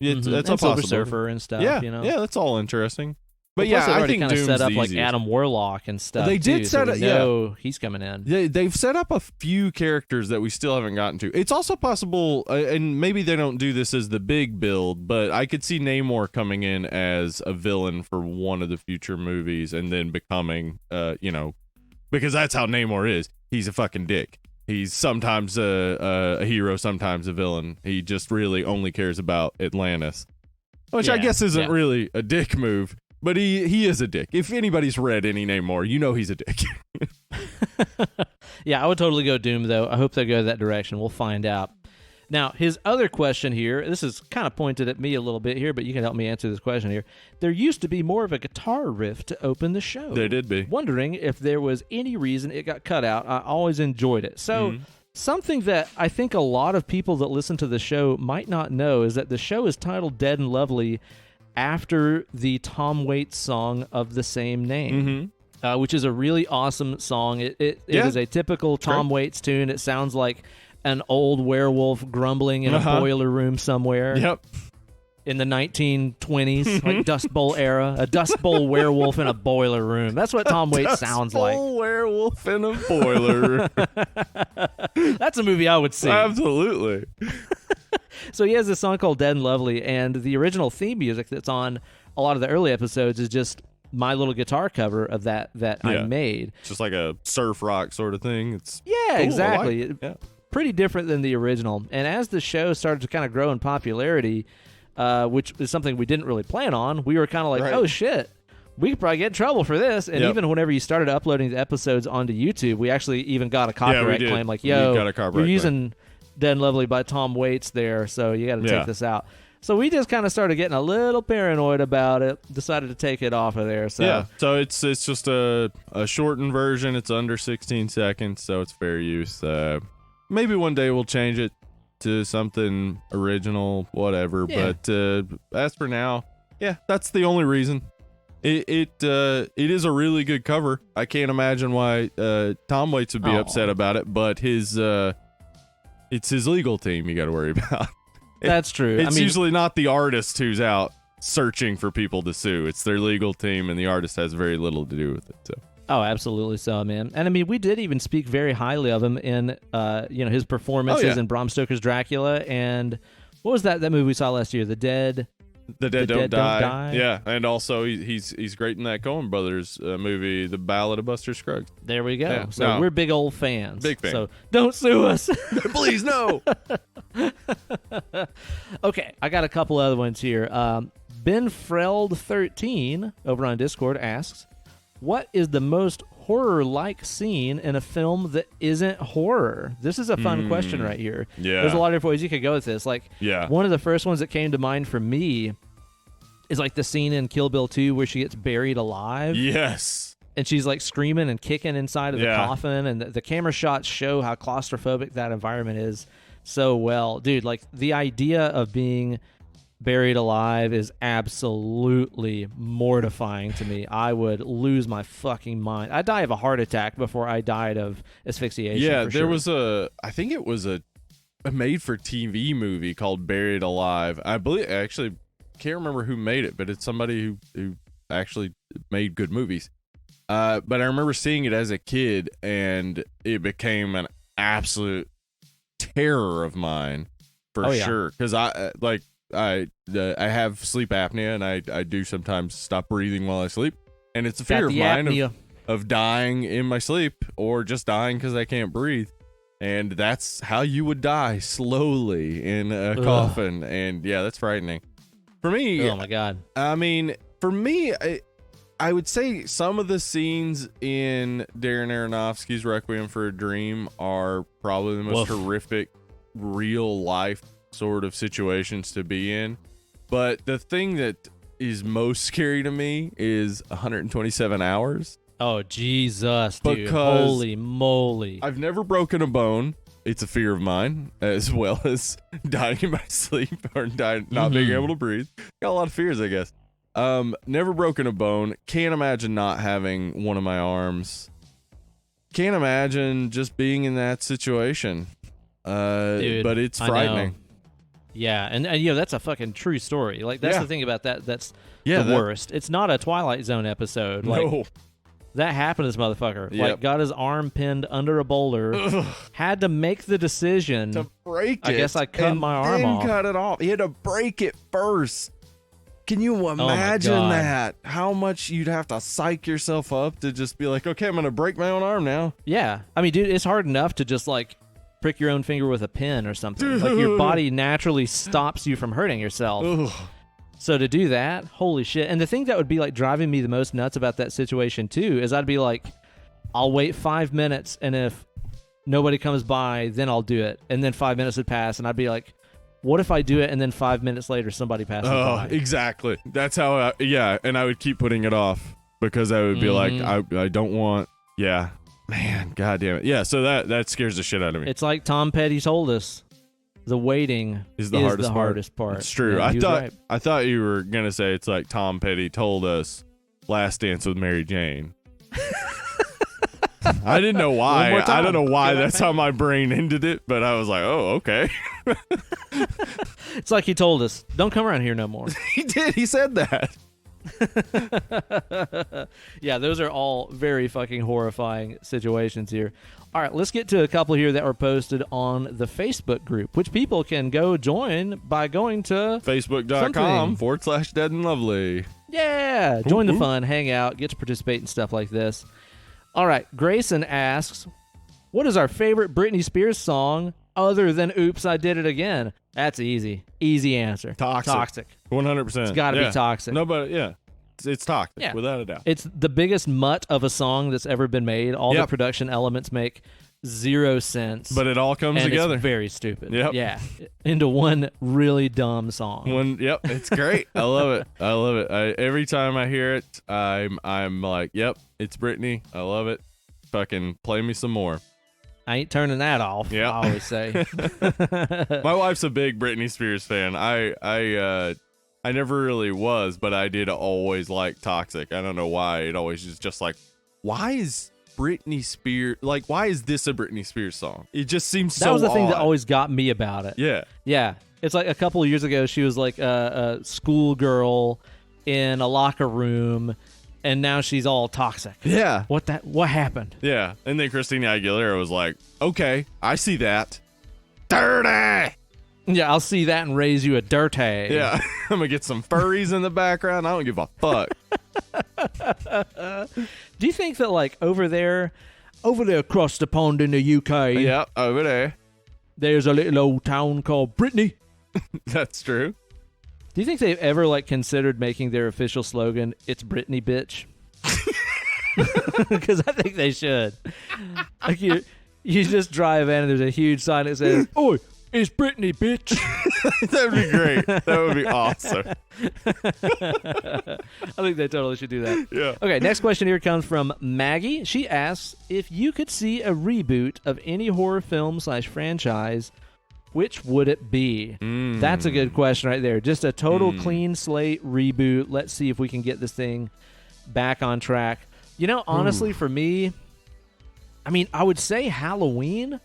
That's a
Silver
possibility.
Surfer and stuff.
Yeah,
you know?
yeah, that's all interesting. But
Plus they've
I
already
think
kind of
Doom's
set up
the
like
easiest.
Adam Warlock and stuff.
They did
too,
set
so
up.
we know he's coming in.
They've set up a few characters that we still haven't gotten to. It's also possible, and maybe they don't do this as the big build, but I could see Namor coming in as a villain for one of the future movies, and then becoming, because that's how Namor is. He's a fucking dick. He's sometimes a hero, sometimes a villain. He just really only cares about Atlantis, which I guess isn't really a dick move. But he is a dick. If anybody's read any Namor, you know he's a dick.
Yeah, I would totally go Doom, though. I hope they go that direction. We'll find out. Now, his other question here, this is kind of pointed at me a little bit here, but you can help me answer this question here. There used to be more of a guitar riff to open the show.
There did be.
Wondering if there was any reason it got cut out. I always enjoyed it. So something that I think a lot of people that listen to the show might not know is that the show is titled Dead and Lovely after the Tom Waits song of the same name, which is a really awesome song. It is a typical Tom Waits tune. It sounds like an old werewolf grumbling in a boiler room somewhere.
Yep.
In the 1920s, like Dust Bowl era, a Dust Bowl werewolf in a boiler room. That's what Tom Waits sounds like.
Dust Bowl werewolf in a boiler room.
That's a movie I would see.
Absolutely.
So he has this song called Dead and Lovely, and the original theme music that's on a lot of the early episodes is just my little guitar cover of that I made.
It's just like a surf rock sort of thing. It's cool,
exactly. Pretty different than the original. And as the show started to kind of grow in popularity, which is something we didn't really plan on, we were kind of like, oh shit, we could probably get in trouble for this. And even whenever you started uploading the episodes onto YouTube, we actually even got a copyright claim. Like, yo, you're using Dead and Lovely by Tom Waits there, so you got to take this out. So we just kind of started getting a little paranoid about it, decided to take it off of there. So
so it's just a shortened version. It's under 16 seconds, so it's fair use. Maybe one day we'll change it to something original, whatever. Yeah. But as for now, that's the only reason. It is a really good cover. I can't imagine why Tom Waits would be upset about it, but it's his legal team you got to worry about.
That's true.
It's usually not the artist who's out searching for people to sue. It's their legal team, and the artist has very little to do with it. So.
Oh, absolutely so, man. And I mean, we did even speak very highly of him in his performances in Bram Stoker's Dracula, and what was that movie we saw last year? The Dead Don't Die.
Yeah, and also he's great in that Coen Brothers movie, The Ballad of Buster Scruggs.
There we go. Yeah, so we're big old fans.
Big fan.
So don't sue us.
Please, no.
Okay, I got a couple other ones here. Ben Freld13 over on Discord asks, what is the most horror-like scene in a film that isn't horror? This is a fun question right here.
Yeah.
There's a lot of different ways you could go with this. Like, one of the first ones that came to mind for me is like the scene in Kill Bill 2 where she gets buried alive.
Yes.
And she's like screaming and kicking inside of the coffin, and the camera shots show how claustrophobic that environment is so well. Dude, like the idea of being buried alive is absolutely mortifying to me. I would lose my fucking mind. I'd die of a heart attack before I died of asphyxiation.
Yeah,
for
there
sure.
was I think it was a made-for-TV movie called Buried Alive. I actually can't remember who made it, but it's somebody who actually made good movies. But I remember seeing it as a kid, and it became an absolute terror of mine for sure. Because I have sleep apnea, and I do sometimes stop breathing while I sleep, and it's a fear of mine of dying in my sleep or just dying because I can't breathe. And that's how you would die, slowly in a coffin. And yeah, that's frightening. For me,
oh my God.
I mean, for me, I would say some of the scenes in Darren Aronofsky's Requiem for a Dream are probably the most horrific, real life sort of situations to be in. But the thing that is most scary to me is 127 Hours.
Oh, Jesus, dude.
Because
holy moly.
I've never broken a bone. It's a fear of mine, as well as dying in my sleep or not being able to breathe. Got a lot of fears, I guess. Never broken a bone. Can't imagine not having one of my arms. Can't imagine just being in that situation.
Dude,
but it's frightening.
Yeah, and that's a fucking true story. Like, that's the thing about that. That's the worst. It's not a Twilight Zone episode. Like,
no.
That happened to this motherfucker.
Yep.
Like, got his arm pinned under a boulder. Had to make the decision
to break it.
I guess I cut my arm off.
Cut it off. He had to break it first. Can you imagine that? How much you'd have to psych yourself up to just be like, okay, I'm going to break my own arm now.
Yeah. I mean, dude, it's hard enough to just, like, prick your own finger with a pin or something. Like, your body naturally stops you from hurting yourself.
Ugh.
So to do that, holy shit. And the thing that would be, like, driving me the most nuts about that situation, too, is I'd be like, I'll wait 5 minutes, and if nobody comes by, then I'll do it. And then 5 minutes would pass, and I'd be like, what if I do it, and then 5 minutes later, somebody passes by?
Exactly. That's how, and I would keep putting it off, because I would be like, I don't want, man, God damn it. Yeah, so that scares the shit out of me.
It's like Tom Petty told us. The waiting is the hardest part.
It's true.
Yeah,
I thought you were gonna say it's like Tom Petty told us Last Dance with Mary Jane. I didn't know why. I don't know why that's how my brain ended it, but I was like, oh, okay.
It's like he told us, don't come around here no more.
He did. He said that.
Yeah, those are all very fucking horrifying situations here. All right, let's get to a couple here that were posted on the Facebook group, which people can go join by going to
Facebook.com/Dead and Lovely.
Yeah, join the fun, hang out, get to participate in stuff like this. All right, Grayson asks, what is our favorite Britney Spears song other than Oops, I Did It Again? That's easy. Easy answer.
Toxic. 100%.
It's got to be Toxic.
No, but it's Toxic, without a doubt.
It's the biggest mutt of a song that's ever been made. All the production elements make zero sense.
But it all comes together.
It's very stupid.
Yep.
Yeah. Into one really dumb song.
It's great. I love it. Every time I hear it, I'm like, yep, it's Britney. I love it. Fucking play me some more.
I ain't turning that off.
Yeah.
I always say.
My wife's a big Britney Spears fan. I never really was, but I did always like Toxic. I don't know why. It always is just like, why is Britney Spears, like, why is this a Britney Spears song? It just seems so
That was the thing
odd.
that always got me about it.
Yeah.
Yeah. It's like a couple of years ago, she was like a schoolgirl in a locker room, and now she's all toxic.
Yeah.
What happened?
Yeah. And then Christina Aguilera was like, okay, I see that. Dirty!
Yeah, I'll see that and raise you a dirty.
Yeah. I'm going to get some furries in the background. I don't give a fuck.
Do you think that, like, over there across the pond in the UK,
yeah, over there,
there's a little old town called Brittany?
That's true.
Do you think they've ever, like, considered making their official slogan, "It's Britney, bitch"? Because I think they should. Like, you just drive in and there's a huge sign that says, "Oi, it's Britney, bitch."
That would be great. That would be awesome.
I think they totally should do that.
Yeah.
Okay, next question here comes from Maggie. She asks, if you could see a reboot of any horror film / franchise, which would it be? That's a good question right there. Just a total clean slate reboot. Let's see if we can get this thing back on track. You know, honestly, for me, I mean, I would say Halloween,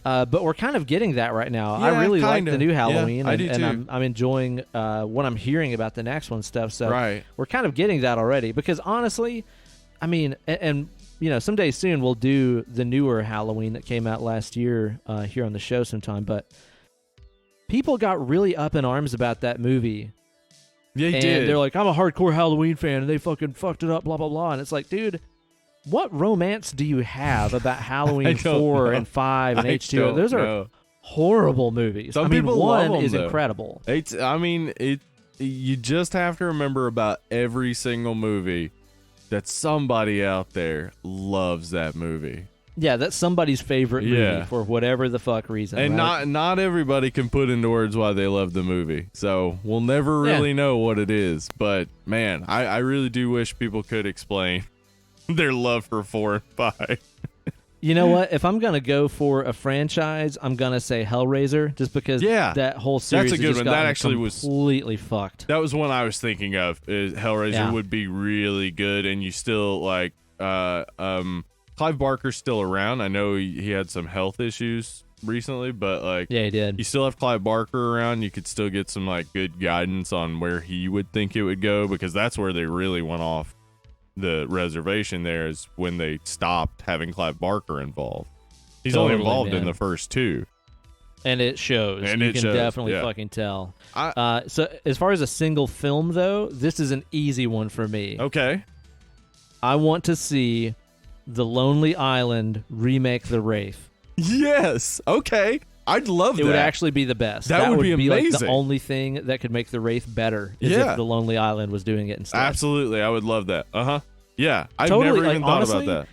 but we're kind of getting that right now.
Yeah,
I really like
kinda.
the new Halloween,
Yeah, I do too.
and I'm enjoying what I'm hearing about the next one stuff. So
Right.
we're kind of getting that already. Because honestly, I mean, and you know, someday soon we'll do the newer Halloween that came out last year here on the show sometime. But people got really up in arms about that movie.
Yeah, he
and
did.
They're like, I'm a hardcore Halloween fan, and they fucking fucked it up, blah, blah, blah. And it's like, dude, what romance do you have about Halloween 4 and 5 and H2O? Those are horrible movies.
Some people love
1
them,
is
though.
incredible.
You just have to remember about every single movie that somebody out there loves that movie.
Yeah, that's somebody's favorite movie for whatever the fuck reason.
And
right?
not everybody can put into words why they love the movie. So we'll never really know what it is. But man, I really do wish people could explain their love for 4 and 5.
You know what? If I'm going to go for a franchise, I'm going to say Hellraiser, just because that whole series
that's a good one. That actually
completely fucked.
That was one I was thinking of. Hellraiser would be really good, and you still like Clive Barker's still around. I know he had some health issues recently, but like
he did.
You still have Clive Barker around. You could still get some like good guidance on where he would think it would go, because that's where they really went off the reservation. There is when they stopped having Clive Barker involved. He's only involved in the first 2.
And it shows. You can definitely fucking tell. So as far as a single film, though, this is an easy one for me.
Okay.
I want to see The Lonely Island remake The Wraith.
Yes. Okay. I'd love that.
It would actually be the best.
That would be amazing.
Like the only thing that could make The Wraith better is if The Lonely Island was doing it instead.
Absolutely. I would love that. Yeah. I've
totally,
never even thought
honestly,
about that.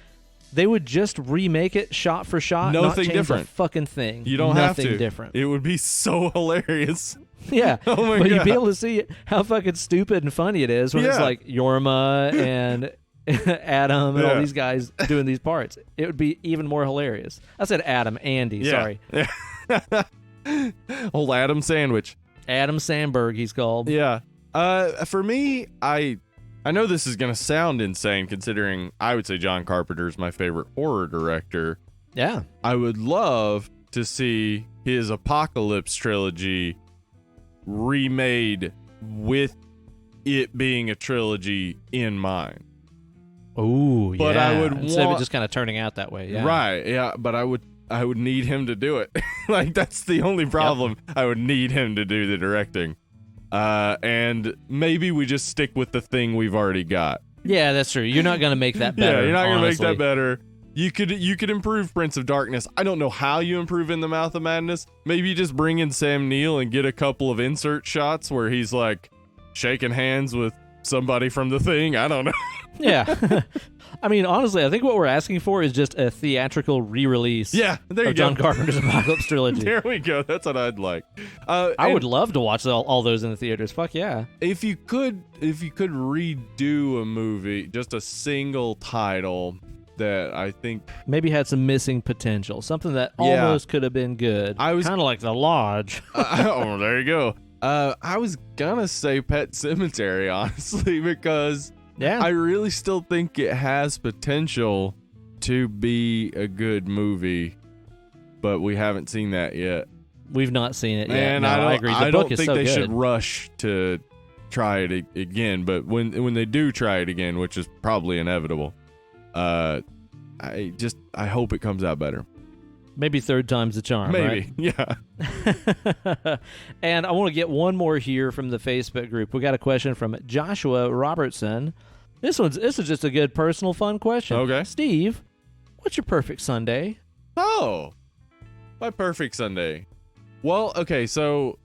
They would just remake it shot for shot. Not change
different.
A fucking thing.
You don't have to.
Nothing different.
It would be so hilarious.
Yeah.
Oh my
but
God.
you'd be able to see how fucking stupid and funny it is when it's like Yorma and Adam and all these guys doing these parts. It would be even more hilarious. I said Adam, Andy, sorry.
Old Adam Sandwich.
Adam Sandberg, he's called.
Yeah. For me, I know this is going to sound insane considering I would say John Carpenter is my favorite horror director.
Yeah.
I would love to see his Apocalypse trilogy remade with it being a trilogy in mind.
Oh, yeah.
But I would
instead of it just kind of turning out that way. Yeah.
Right. Yeah. But I would need him to do it. Like, that's the only problem. Yep. I would need him to do the directing. And maybe we just stick with the thing we've already got.
Yeah, that's true. You're not going to make that better.
Yeah, you're not going to make that better. You could improve Prince of Darkness. I don't know how you improve In the Mouth of Madness. Maybe you just bring in Sam Neill and get a couple of insert shots where he's like shaking hands with somebody from The Thing. I don't know.
Yeah. I mean, honestly, I think what we're asking for is just a theatrical re-release of John Carpenter's Apocalypse trilogy.
There we go. That's what I'd like.
I would love to watch all those in the theaters. Fuck yeah.
If you could redo a movie, just a single title that I think
maybe had some missing potential, something that almost could have been good. I was kind of like The Lodge.
Oh, there you go. I was gonna say Pet Sematary, honestly, because I really still think it has potential to be a good movie, but we haven't seen that yet.
We've not seen it yet.
And
no, I agree. The book is so good.
I don't think they should rush to try it again, but when they do try it again, which is probably inevitable, I hope it comes out better.
Maybe third time's the charm.
Maybe,
right? Yeah. And I want to get one more here from the Facebook group. We got a question from Joshua Robertson. This is just a good personal fun question.
Okay.
Steve, what's your perfect Sunday?
Oh, my perfect Sunday. Well, okay, so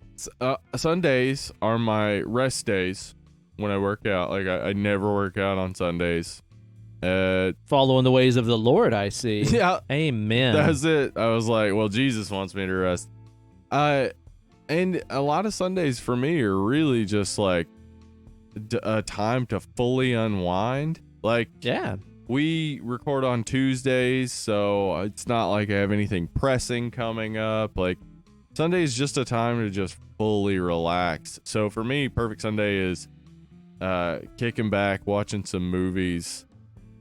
Sundays are my rest days when I work out. Like I never work out on Sundays.
Following the ways of the Lord, I see.
Yeah.
Amen.
That's it. I was like, well, Jesus wants me to rest. And a lot of Sundays for me are really just like a time to fully unwind. Like,
yeah,
we record on Tuesdays, so it's not like I have anything pressing coming up. Like, Sunday is just a time to just fully relax. So for me, perfect Sunday is kicking back, watching some movies,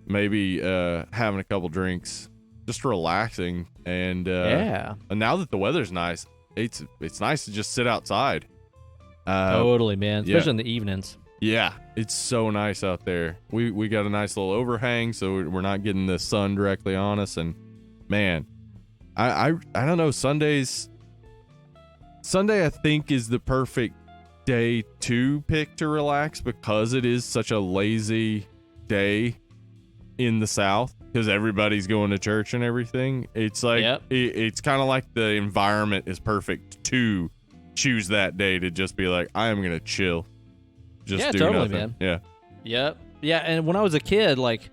maybe having a couple drinks, just relaxing. And and now that the weather's nice, it's nice to just sit outside.
Totally, man. Especially in the evenings.
Yeah, it's so nice out there. We got a nice little overhang, so we're not getting the sun directly on us. And man, I don't know, Sundays Sunday, I think, is the perfect day to pick to relax because it is such a lazy day in the South because everybody's going to church and everything. It's like it's kind of like the environment is perfect to choose that day to just be like, I am gonna chill, just do
totally,
nothing.
Man. Yeah. And when I was a kid, like,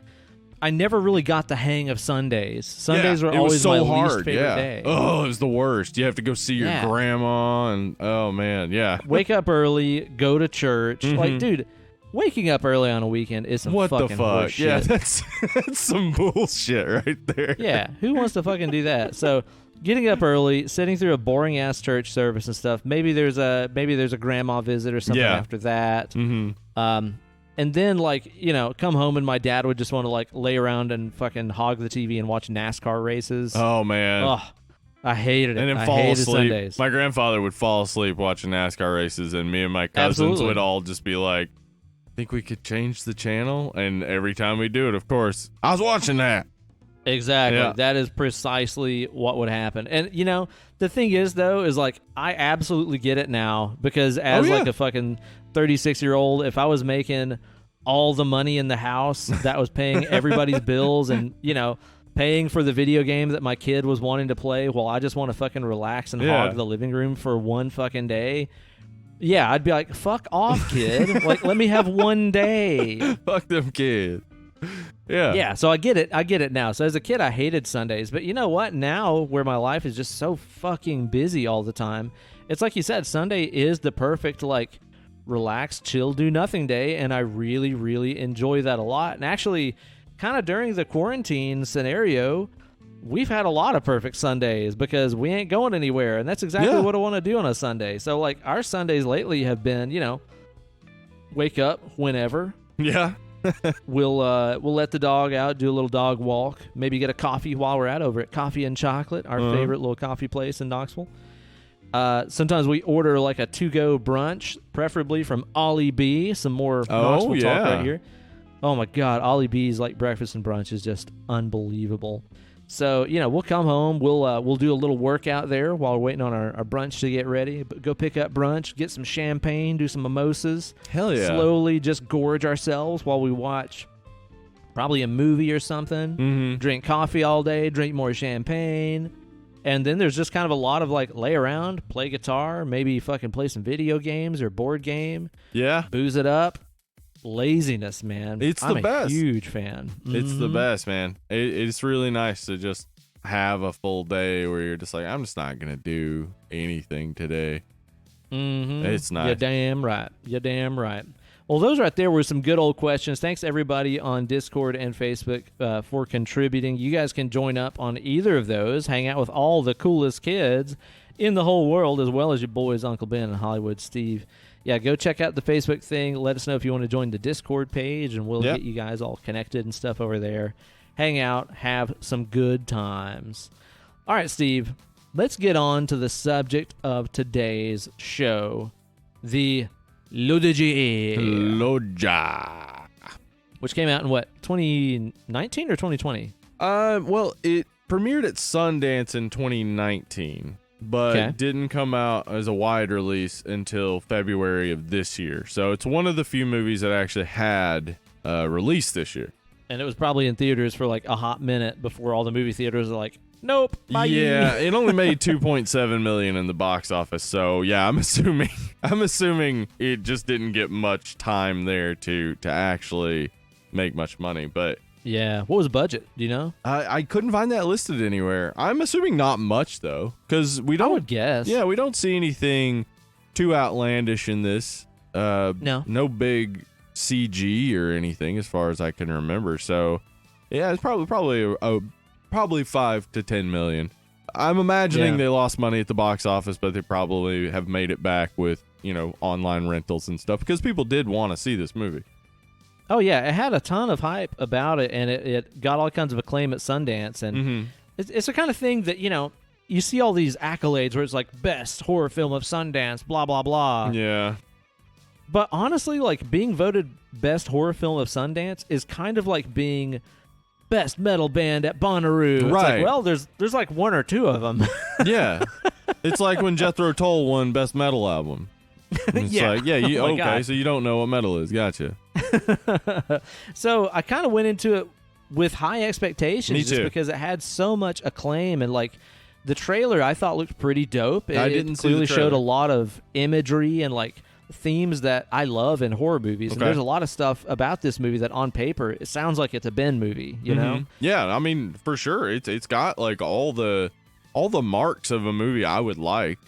I never really got the hang of Sundays. Sundays were always
so
my
hard.
least favorite day.
Oh, it was the worst. You have to go see your grandma, and oh man,
wake up early, go to church. Like, dude, waking up early on a weekend is some fucking horse shit.
Yeah, that's some bullshit right there.
Yeah, who wants to fucking do that? So, getting up early, sitting through a boring ass church service and stuff. Maybe there's a grandma visit or something after that. And then, like, you know, come home and my dad would just want to, like, lay around and fucking hog the TV and watch NASCAR races.
Oh man.
Oh, I hated it.
And then
I
fall
hated
asleep.
Sundays.
My grandfather would fall asleep watching NASCAR races, and me and my cousins would all just be like, think we could change the channel? And every time we do it, of course, I was watching that.
Exactly.
Yeah.
That is precisely what would happen. And, you know, the thing is, though, is, like, I absolutely get it now because as, like, a fucking 36-year-old, if I was making all the money in the house that was paying everybody's bills and, you know, paying for the video game that my kid was wanting to play while I just want to fucking relax and hog the living room for one fucking day, yeah, I'd be like, fuck off, kid. Like, let me have one day.
Fuck them kids. Yeah.
Yeah, so I get it now. So as a kid, I hated Sundays. But you know what? Now, where my life is just so fucking busy all the time, it's like you said, Sunday is the perfect, like, relax, chill, do nothing day. And I really, really enjoy that a lot. And actually, kind of during the quarantine scenario, we've had a lot of perfect Sundays because we ain't going anywhere. And that's exactly what I want to do on a Sunday. So, like, our Sundays lately have been, you know, wake up whenever.
Yeah.
We'll let the dog out, do a little dog walk, maybe get a coffee while we're over at Coffee and Chocolate, our favorite little coffee place in Knoxville. Sometimes we order like a to-go brunch, preferably from Ollie B. Some more Knoxville talk right here. Oh my God, Ollie B's like breakfast and brunch is just unbelievable. So, you know, we'll come home, we'll do a little workout there while we're waiting on our brunch to get ready. Go pick up brunch, get some champagne, do some mimosas.
Hell yeah.
Slowly just gorge ourselves while we watch probably a movie or something. Drink coffee all day, drink more champagne. And then there's just kind of a lot of like lay around, play guitar, maybe fucking play some video games or board game.
Yeah.
Booze it up. Laziness, man.
I'm
the best. Huge fan.
It's the best, man. It's really nice to just have a full day where you're just like, I'm just not gonna do anything today. It's nice.
You're damn right. You're damn right. Well, those right there were some good old questions. Thanks everybody on Discord and Facebook for contributing. You guys can join up on either of those, hang out with all the coolest kids in the whole world, as well as your boys Uncle Ben and Hollywood Steve. Yeah, go check out the Facebook thing. Let us know if you want to join the Discord page, and we'll get you guys all connected and stuff over there. Hang out, have some good times. All right, Steve, let's get on to the subject of today's show, the Loja, which came out in what, 2019 or 2020?
Well, it premiered at Sundance in 2019. But didn't come out as a wide release until February of this year. So it's one of the few movies that actually had released this year.
And it was probably in theaters for like a hot minute before all the movie theaters are like, nope, bye.
Yeah, it only made $2.7 million in the box office. So yeah, I'm assuming it just didn't get much time there to actually make much money. But
yeah, what was the budget? Do you know?
I couldn't find that listed anywhere. I'm assuming not much though, because we don't.
I would guess.
Yeah, we don't see anything too outlandish in this. No big CG or anything, as far as I can remember. So, yeah, it's probably 5 to 10 million. I'm imagining they lost money at the box office, but they probably have made it back with online rentals and stuff because people did want to see this movie.
Oh, yeah. It had a ton of hype about it, and it got all kinds of acclaim at Sundance. And it's the kind of thing that, you see all these accolades where it's like, best horror film of Sundance, blah, blah, blah.
Yeah.
But honestly, like, being voted best horror film of Sundance is kind of like being best metal band at Bonnaroo. It's
right.
like, well, there's like one or two of them.
Yeah. It's like when Jethro Tull won Best Metal Album. It's like, yeah, you okay,
God.
so you don't know what metal is. Gotcha.
So I kind of went into it with high expectations.
Me
just
too.
because it had so much acclaim, and like the trailer I thought looked pretty dope.
I didn't see the
clearly showed
trailer.
a lot of imagery and like themes that I love in horror movies. And
Okay.
there's a lot of stuff about this movie that on paper it sounds like it's a Ben movie, you know?
Mhm. Yeah, I mean, for sure. It's got like all the marks of a movie I would like.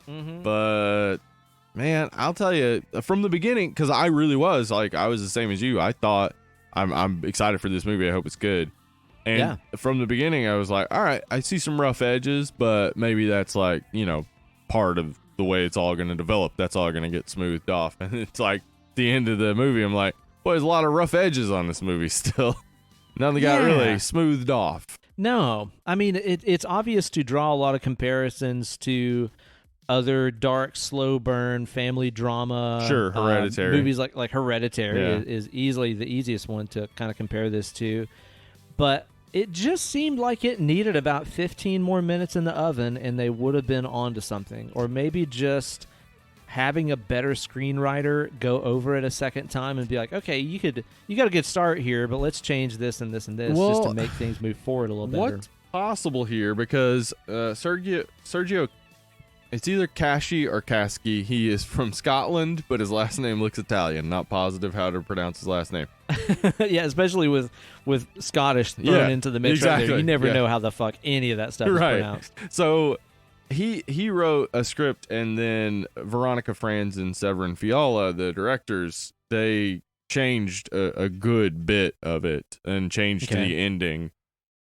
Mm-hmm.
But man, I'll tell you from the beginning, because I really was like, I was the same as you. I thought I'm excited for this movie. I hope it's good. And
Yeah.
from the beginning, I was like, all right, I see some rough edges, but maybe that's like, part of the way it's all going to develop. That's all going to get smoothed off. And it's like the end of the movie, I'm like, boy, there's a lot of rough edges on this movie still. Nothing got really smoothed off.
No, I mean it's obvious to draw a lot of comparisons to other dark, slow burn family drama.
Sure, Hereditary.
Movies like Hereditary
Yeah.
is easily the easiest one to kind of compare this to. But it just seemed like it needed about 15 more minutes in the oven, and they would have been onto something. Or maybe just having a better screenwriter go over it a second time and be like, okay, you got a good start here, but let's change this and this and this just to make things move forward a little better.
What's possible here? Because Sergio, it's either Kashi or Kasky. He is from Scotland, but his last name looks Italian. Not positive how to pronounce his last name.
Yeah, especially with Scottish thrown into the mix right there. You never know how the fuck any of that stuff is pronounced.
So he wrote a script, and then Veronica Franz and Severin Fiala, the directors, they changed a good bit of it and changed to the ending.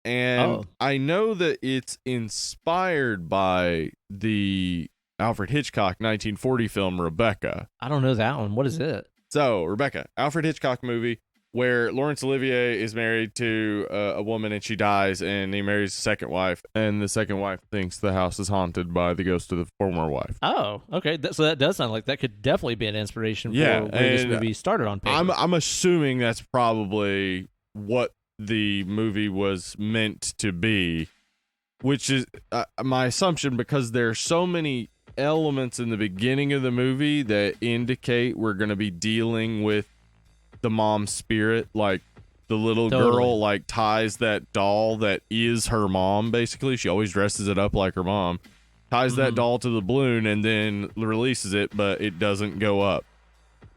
And I know that it's inspired by the Alfred Hitchcock 1940 film Rebecca.
I don't know that one. What is it?
So, Rebecca, Alfred Hitchcock movie where Laurence Olivier is married to a woman and she dies, and he marries a second wife, and the second wife thinks the house is haunted by the ghost of the former wife.
Oh, okay. So that does sound like that could definitely be an inspiration for
Yeah,
where this
and
movie started on paper.
I'm assuming that's probably what the movie was meant to be, which is my assumption, because there's so many elements in the beginning of the movie that indicate we're going to be dealing with the mom's spirit. Like the little girl like ties that doll that is her mom, basically. She always dresses it up like her mom, ties that doll to the balloon and then releases it, but it doesn't go up.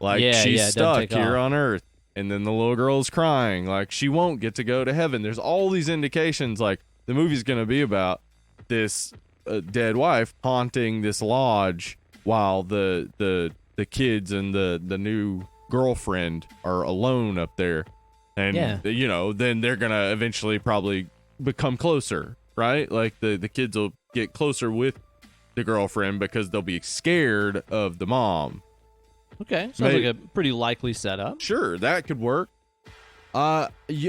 Like she's stuck here on Earth. And then the little girl is crying, like she won't get to go to heaven. There's all these indications, like the movie's going to be about this dead wife haunting this lodge while the kids and the new girlfriend are alone up there. And, then they're going to eventually probably become closer, right? Like the kids will get closer with the girlfriend because they'll be scared of the mom.
Okay, sounds like a pretty likely setup.
Sure, that could work.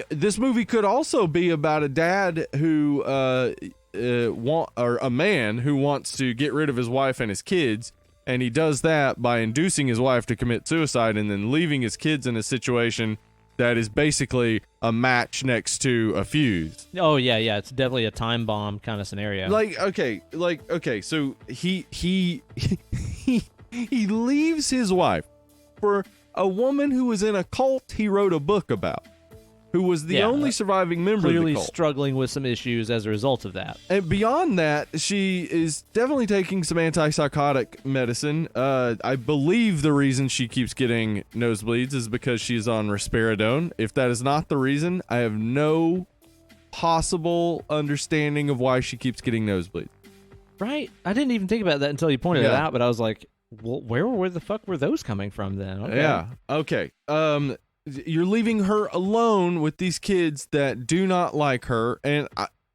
This movie could also be about a dad who or a man who wants to get rid of his wife and his kids, and he does that by inducing his wife to commit suicide and then leaving his kids in a situation that is basically a match next to a fuse.
Oh yeah, it's definitely a time bomb kind of scenario.
Okay, so he he leaves his wife for a woman who was in a cult he wrote a book about, who was the only surviving member of the
clearly
cult.
Struggling with some issues as a result of that.
And beyond that, she is definitely taking some antipsychotic medicine. I believe the reason she keeps getting nosebleeds is because she's on risperidone. If that is not the reason, I have no possible understanding of why she keeps getting nosebleeds.
Right? I didn't even think about that until you pointed it out, but I was like, well, where the fuck were those coming from then? Okay.
Yeah. Okay. You're leaving her alone with these kids that do not like her, and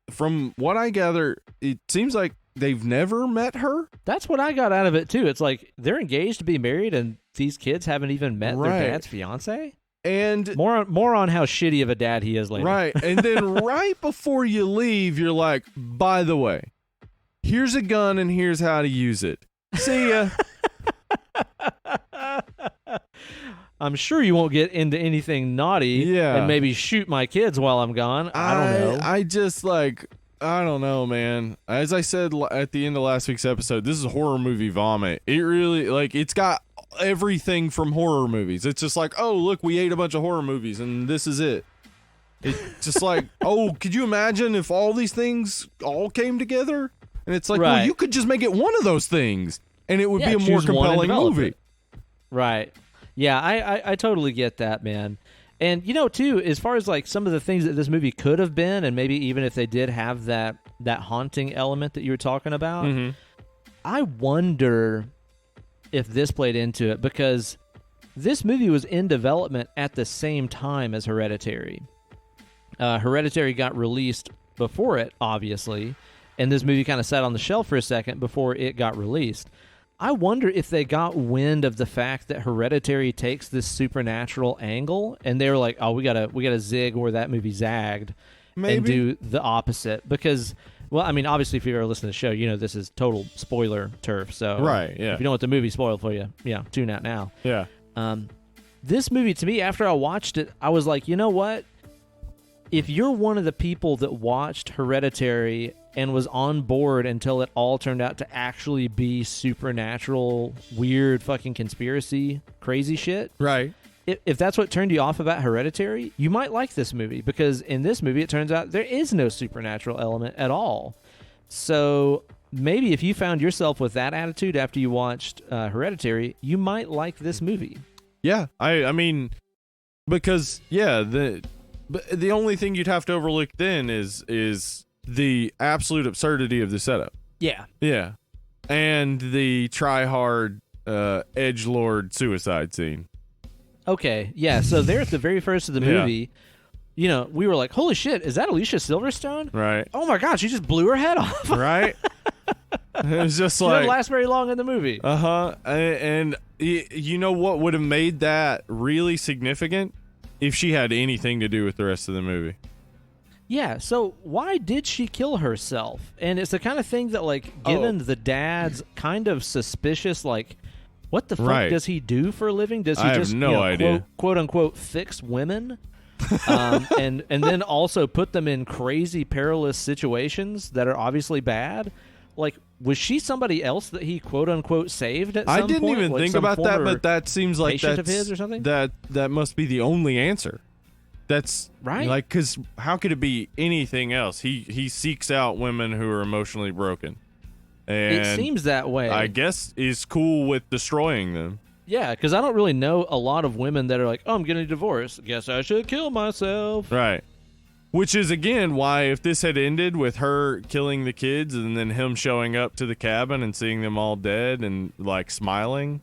from what I gather, it seems like they've never met her.
That's what I got out of it too. It's like they're engaged to be married, and these kids haven't even met their dad's fiance.
And
more on how shitty of a dad he is later.
Right. And then right before you leave, you're like, by the way, here's a gun and here's how to use it. See ya.
I'm sure you won't get into anything naughty and maybe shoot my kids while I'm gone. I don't know.
I just like, I don't know, man. As I said at the end of last week's episode, this is horror movie vomit. It really, like, it's got everything from horror movies. It's just like, oh, look, we ate a bunch of horror movies and this is it. It's just like, oh, could you imagine if all these things all came together? And it's like,
right.
well, you could just make it one of those things and it would be a more
choose one and
compelling
develop
movie.
it. Right. Yeah, I totally get that, man. And, too, as far as, like, some of the things that this movie could have been, and maybe even if they did have that haunting element that you were talking about, I wonder if this played into it, because this movie was in development at the same time as Hereditary. Hereditary got released before it, obviously, and this movie kind of sat on the shelf for a second before it got released. I wonder if they got wind of the fact that Hereditary takes this supernatural angle, and they were like, "Oh, we gotta zig where that movie zagged, and do the opposite." Because, well, I mean, obviously, if you've ever listened to the show, you know this is total spoiler turf. So,
right, yeah.
If you don't want the movie spoiled for you, tune out now.
Yeah.
This movie, to me, after I watched it, I was like, you know what? If you're one of the people that watched Hereditary and was on board until it all turned out to actually be supernatural, weird fucking conspiracy, crazy shit.
Right.
If that's what turned you off about Hereditary, you might like this movie, because in this movie, it turns out there is no supernatural element at all. So maybe if you found yourself with that attitude after you watched Hereditary, you might like this movie.
Yeah. I mean, because, yeah, the only thing you'd have to overlook then is the absolute absurdity of the setup.
Yeah.
Yeah. And the try-hard edgelord suicide scene.
Okay, yeah, so there at the very first of the movie, we were like, holy shit, is that Alicia Silverstone?
Right.
Oh my god, she just blew her head off.
Right? It was just
She
like...
didn't last very long in the movie.
Uh-huh. And you know what would have made that really significant? If she had anything to do with the rest of the movie.
Yeah, so why did she kill herself? And it's the kind of thing that, like, given the dad's kind of suspicious, like, what the fuck does he do for a living? Does he just,
idea.
quote unquote, fix women? And then also put them in crazy, perilous situations that are obviously bad? Like, was she somebody else that he quote unquote saved at some point?
I didn't even think about that, but that seems like
that's of his or something?
That must be the only answer. That's
right.
Like, because how could it be anything else? He seeks out women who are emotionally broken, and
it seems that way.
I guess is cool with destroying them.
Yeah, because I don't really know a lot of women that are like, "Oh, I'm getting a divorce. Guess I should kill myself."
Right. Which is, again, why if this had ended with her killing the kids and then him showing up to the cabin and seeing them all dead and, like, smiling,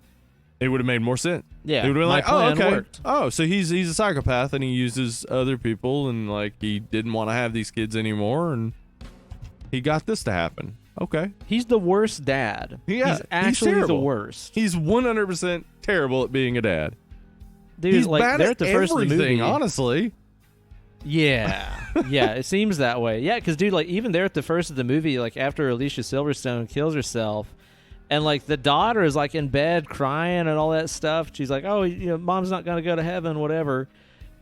it would have made more sense.
Yeah,
it would have been like, oh, okay.
Worked.
Oh, so he's a psychopath and he uses other people and, like, he didn't want to have these kids anymore and he got this to happen. Okay.
He's the worst dad.
Yeah,
he's actually the worst.
He's 100% terrible at being a dad.
Dude,
he's
like,
bad
they're
at
at the first
everything,
of the movie.
Honestly.
Yeah. Yeah, it seems that way. Yeah, because, dude, like, even there at the first of the movie, like, after Alicia Silverstone kills herself, and, like, the daughter is, like, in bed crying and all that stuff. She's like, oh, mom's not going to go to heaven, whatever.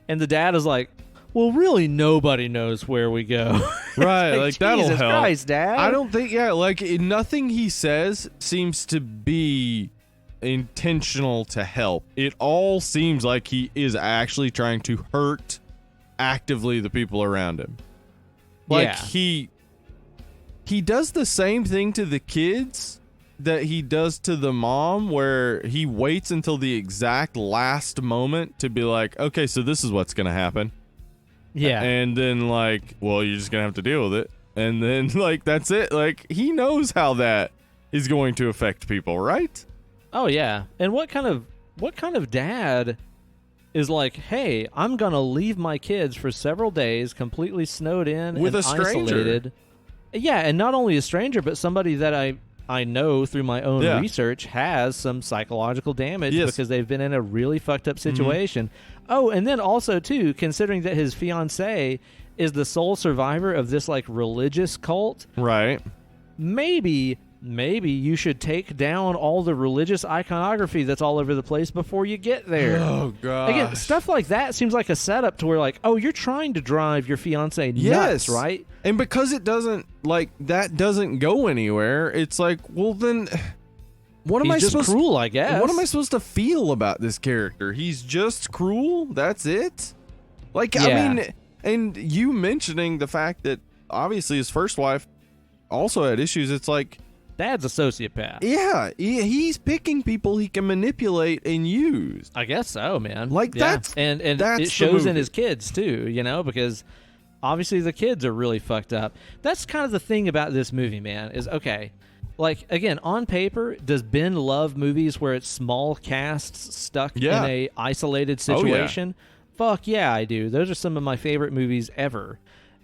And the dad is like, well, really, nobody knows where we go.
Right, like that'll
Jesus
help.
Christ, Dad.
I don't think, like, nothing he says seems to be intentional to help. It all seems like he is actually trying to hurt actively the people around him. Like, he does the same thing to the kids that he does to the mom, where he waits until the exact last moment to be like, okay, so this is what's gonna happen.
Yeah.
And then, like, well, you're just gonna have to deal with it. And then, like, that's it. Like, he knows how that is going to affect people, right?
Oh yeah. And what kind of dad is like, hey, I'm gonna leave my kids for several days completely snowed in
with
and
a stranger.
Isolated. Yeah, and not only a stranger, but somebody that I know through my own research has some psychological damage because they've been in a really fucked up situation. Mm-hmm. Oh, and then also, too, considering that his fiancée is the sole survivor of this, like, religious cult.
Right.
Maybe maybe you should take down all the religious iconography that's all over the place before you get there.
Oh, God.
Again, stuff like that seems like a setup to where, like, oh, you're trying to drive your fiance nuts,
Yes.
right?
And because it doesn't, like, that doesn't go anywhere, it's like, well, then what am
He's
I
just
supposed
cruel, I guess.
What am I supposed to feel about this character? He's just cruel? That's it? Like, I
Yeah.
mean, and you mentioning the fact that obviously his first wife also had issues, it's like,
Dad's a sociopath.
yeah, he's picking people he can manipulate and use.
I guess so, man.
Like,
Yeah.
that's
and
the
it shows in
movie.
his kids too, because obviously the kids are really fucked up. That's kind of the thing about this movie, man, is okay. Like, again, on paper, does Ben love movies where it's small casts stuck
Yeah.
in a isolated
Oh, yeah.
situation? Fuck yeah, I do. Those are some of my favorite movies ever.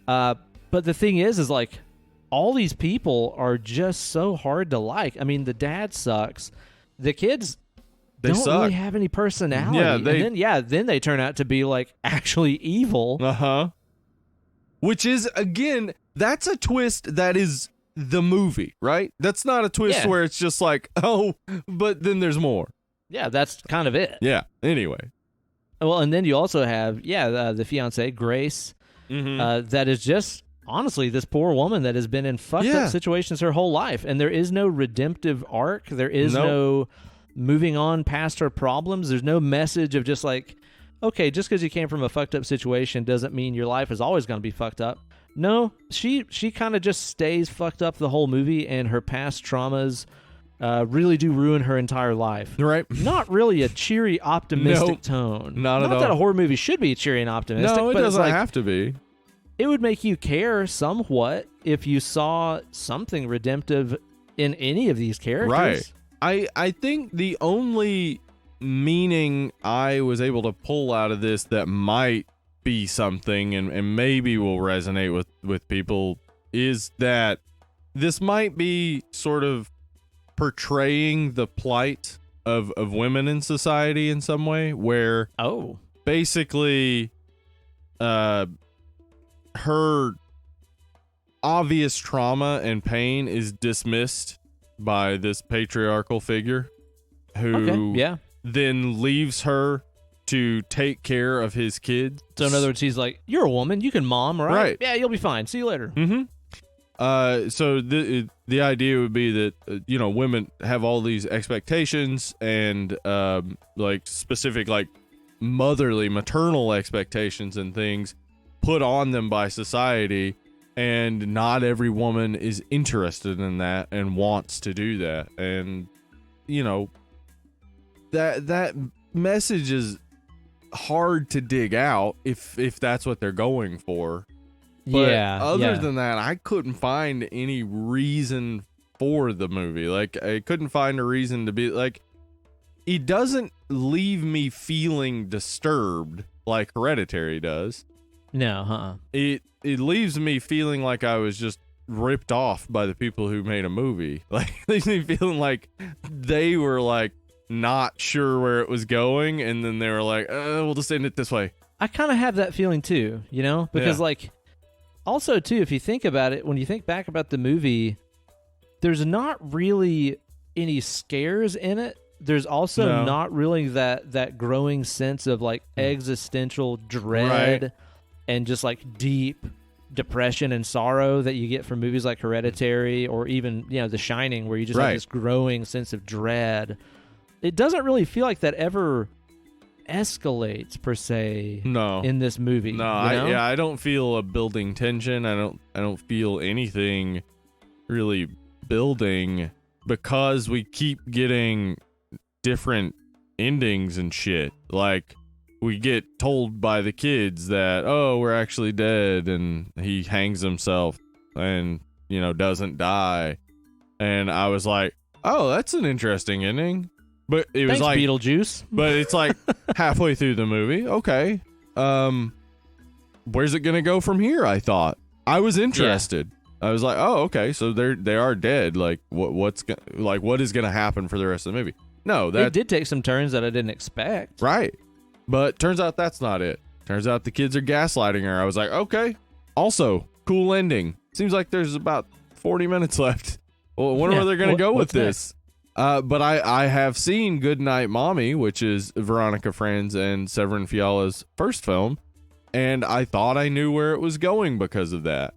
But the thing is like, all these people are just so hard to like. I mean, the dad sucks. The kids
They
don't
suck.
really have any personality.
Yeah,
and then they turn out to be like actually evil.
Uh-huh. Which is, again, that's a twist that is the movie, right? That's not a twist
Yeah.
where it's just like, oh, but then there's more.
Yeah, that's kind of it.
Yeah. Anyway.
Well, and then you also have the fiance Grace, that is just honestly this poor woman that has been in fucked
Yeah.
up situations her whole life, and there is no redemptive arc. There is
Nope.
no moving on past her problems. There's no message of just like, okay, just because you came from a fucked up situation doesn't mean your life is always going to be fucked up. No, she kind of just stays fucked up the whole movie, and her past traumas really do ruin her entire life.
Right.
Not really a cheery, optimistic
Nope.
tone.
Not at
that
all.
a horror movie should be cheery and optimistic.
No, it
but it's
doesn't
like,
have to be.
it would make you care somewhat if you saw something redemptive in any of these characters.
Right. I think the only meaning I was able to pull out of this that might be something and maybe will resonate with people is that this might be sort of portraying the plight of women in society in some way, where
Oh.
basically her obvious trauma and pain is dismissed by this patriarchal figure who
Okay. Yeah.
then leaves her to take care of his kids.
So in other words, he's like, "You're a woman. You can mom, right?
Right.
Yeah, you'll be fine. See you later."
So the idea would be that women have all these expectations and like specific like motherly, maternal expectations and things put on them by society, and not every woman is interested in that and wants to do that, and that message is hard to dig out if that's what they're going for. But other than that, I couldn't find any reason for the movie. Like, I couldn't find a reason to be like, it doesn't leave me feeling disturbed like Hereditary does.
No,
It leaves me feeling like I was just ripped off by the people who made a movie. Like, it leaves me feeling like they were like not sure where it was going, and then they were like, we'll just end it this way.
I kind of have that feeling too, because
Yeah.
like, also too, if you think about it, when you think back about the movie, there's not really any scares in it. There's also not really that growing sense of like existential dread
Right.
and just like deep depression and sorrow that you get from movies like Hereditary or even The Shining, where you just have
Right.
this growing sense of dread. It doesn't really feel like that ever escalates per se
No.
in this movie.
No,
you know?
I don't feel a building tension. I don't feel anything really building, because we keep getting different endings and shit. Like, we get told by the kids that, oh, we're actually dead, and he hangs himself and doesn't die. And I was like, oh, that's an interesting ending. But it was
Thanks,
like
Beetlejuice.
But it's like halfway through the movie. Okay. Where's it gonna go from here? I thought. I was interested. I was like, oh, okay, so they are dead. Like, what is gonna happen for the rest of the movie? No,
It did take some turns that I didn't expect.
right. But turns out that's not it. Turns out the kids are gaslighting her. I was like, okay. Also, cool ending. Seems like there's about 40 minutes left. Well, I wonder where they're going to go with
what's
this. But I have seen Goodnight Mommy, which is Veronica Franz and Severin Fiala's first film, and I thought I knew where it was going because of that.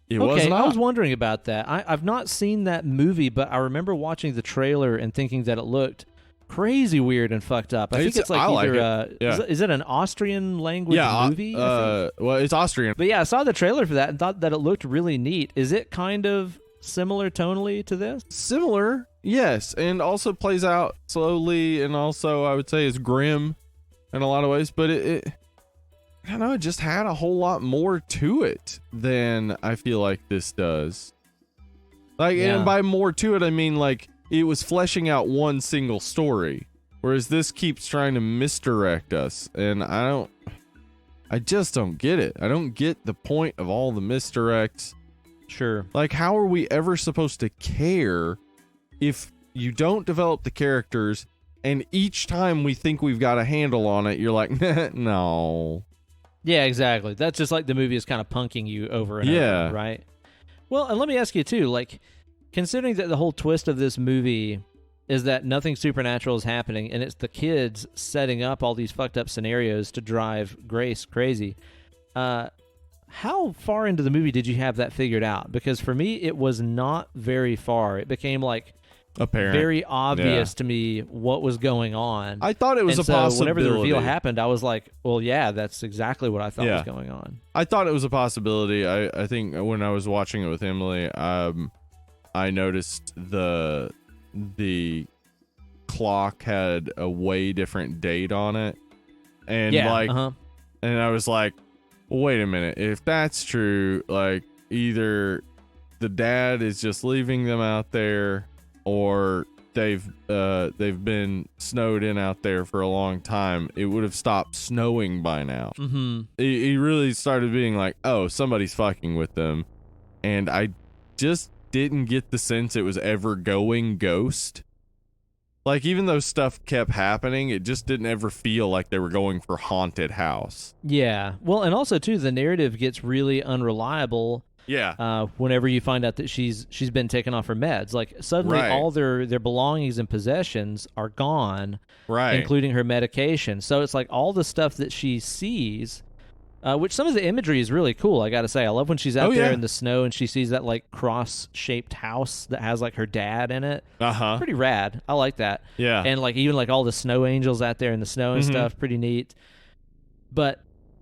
It was not.
I was wondering about that. I've not seen that movie, but I remember watching the trailer and thinking that it looked crazy weird and fucked up. I think it's like either is it an Austrian language movie?
Well, it's Austrian.
But yeah, I saw the trailer for that and thought that it looked really neat. Is it kind of similar tonally to this?
Similar, yes, and also plays out slowly, and also I would say is grim in a lot of ways. But it I don't know, it just had a whole lot more to it than I feel like this does. Like, and by more to it, I mean like it was fleshing out one single story, whereas this keeps trying to misdirect us, and I just don't get it. I don't get the point of all the misdirects.
Sure.
Like, how are we ever supposed to care if you don't develop the characters, and each time we think we've got a handle on it, you're like, no.
Yeah, exactly. That's just like the movie is kind of punking you over and over, right? Well, and let me ask you too, like, considering that the whole twist of this movie is that nothing supernatural is happening, and it's the kids setting up all these fucked up scenarios to drive Grace crazy, how far into the movie did you have that figured out? Because for me, it was not very far. It became like
apparent,
very obvious to me what was going on.
I thought it was a possibility.
Whenever the reveal happened, I was like, well, yeah, that's exactly what I thought was going on.
I thought it was a possibility. I think when I was watching it with Emily, I noticed the clock had a way different date on it. And and I was like, wait a minute, if that's true, like either the dad is just leaving them out there, or they've been snowed in out there for a long time. It would have stopped snowing by now. He really started being like, oh, somebody's fucking with them, and I just didn't get the sense it was ever going ghost. Like, even though stuff kept happening, it just didn't ever feel like they were going for haunted house.
Yeah. Well, and also, too, the narrative gets really unreliable.
Yeah.
Whenever you find out that she's been taken off her meds. Like, suddenly all their belongings and possessions are gone.
Right.
Including her medication. So it's like all the stuff that she sees, which some of the imagery is really cool, I gotta say. I love when she's out there in the snow and she sees that, like, cross-shaped house that has, like, her dad in it. Pretty rad. I like that.
Yeah.
And, like, even, like, all the snow angels out there in the snow and stuff, pretty neat. But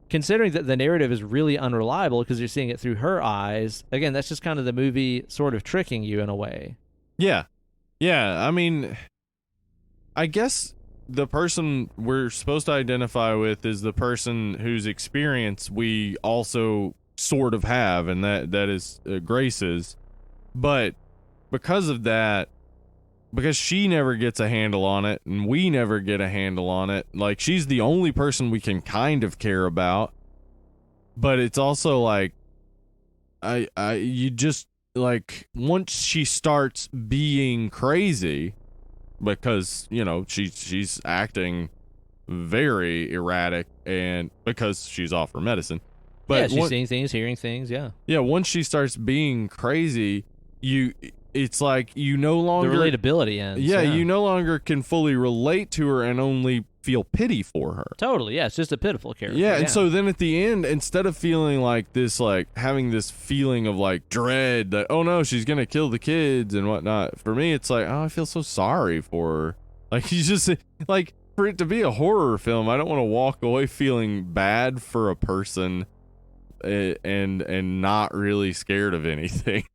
considering that the narrative is really unreliable because you're seeing it through her eyes, again, that's just kind of the movie sort of tricking you in a way.
Yeah. Yeah, I mean, I guess the person we're supposed to identify with is the person whose experience we also sort of have, and that is Grace's. But because of that, because she never gets a handle on it and we never get a handle on it, like, she's the only person we can kind of care about. But it's also like, you just, like, once she starts being crazy, because, you know, she's acting very erratic, and because she's off her medicine. But
she's seeing things, hearing things, yeah.
Yeah, once she starts being crazy, it's like you no longer...
The relatability ends.
Yeah, you no longer can fully relate to her and only feel pity for her.
Totally, yeah, it's just a pitiful character.
Yeah, and so then at the end, instead of feeling like this, like, having this feeling of, like, dread that, oh no, she's gonna kill the kids and whatnot, for me, it's like, oh, I feel so sorry for her. Like, you just, like, for it to be a horror film, I don't want to walk away feeling bad for a person and not really scared of anything.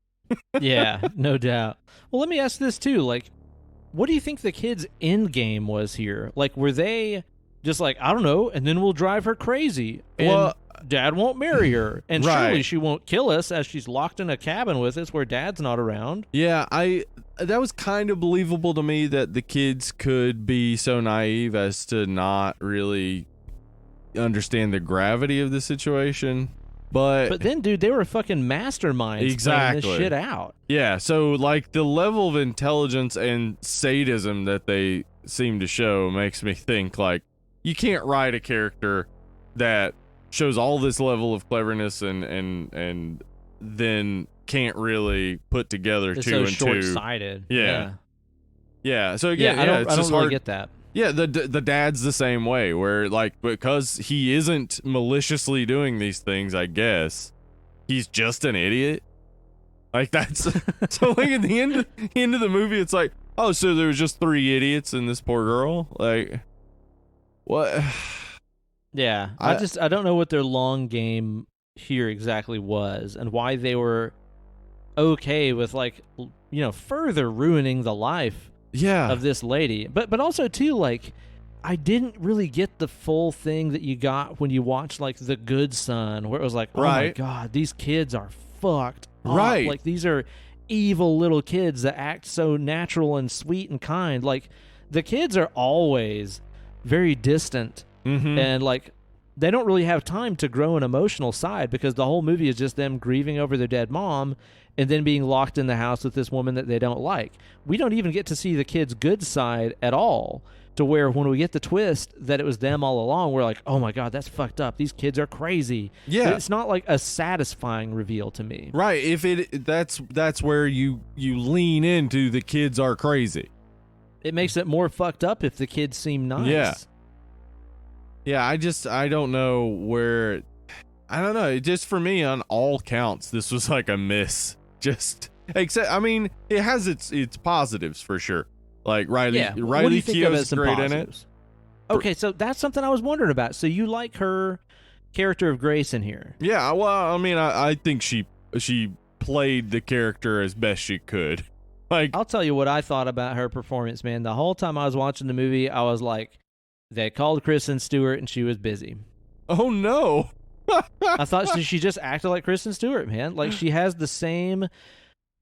Yeah, no doubt. Well, let me ask this too, like, what do you think the kids' end game was here? Like, were they just like, I don't know, and then we'll drive her crazy, and Dad won't marry her, and surely she won't kill us as she's locked in a cabin with us where Dad's not around?
Yeah, that was kind of believable to me, that the kids could be so naive as to not really understand the gravity of the situation. But
then, dude, they were fucking masterminds planning this shit out.
Yeah, so, like, the level of intelligence and sadism that they seem to show makes me think, like, you can't write a character that shows all this level of cleverness and then can't really put together
It's
two
so
and two.
short-sighted.
Yeah. So again,
I don't
it's just
really
hard.
get that.
Yeah, the dad's the same way, where like because he isn't maliciously doing these things, I guess he's just an idiot. Like that's so. Like at the end of the movie, it's like, oh, so there was just 3 idiots and this poor girl. Like, what?
Yeah, I don't know what their long game here exactly was, and why they were okay with like further ruining the life of this lady. But also too, like, I didn't really get the full thing that you got when you watch like The Good Son, where it was like, oh my god, these kids are fucked up.
Right.
Like these are evil little kids that act so natural and sweet and kind. Like the kids are always very distant and like they don't really have time to grow an emotional side because the whole movie is just them grieving over their dead mom and then being locked in the house with this woman that they don't like. We don't even get to see the kids' good side at all, to where when we get the twist that it was them all along, we're like, oh my god, that's fucked up. These kids are crazy.
Yeah.
It's not like a satisfying reveal to me.
Right. If that's where you lean into the kids are crazy.
It makes it more fucked up if the kids seem nice.
Yeah. Yeah, I don't know where, I don't know. Just for me, on all counts, this was like a miss. Just except, I mean, it has its positives for sure. Like Riley Keough's great in it.
Okay, so that's something I was wondering about. So you like her character of Grace in here?
Yeah, well, I mean, I think she played the character as best she could. Like,
I'll tell you what I thought about her performance, man. The whole time I was watching the movie, I was like, they called Kristen Stewart and she was busy.
Oh no.
I thought she just acted like Kristen Stewart, man. Like she has the same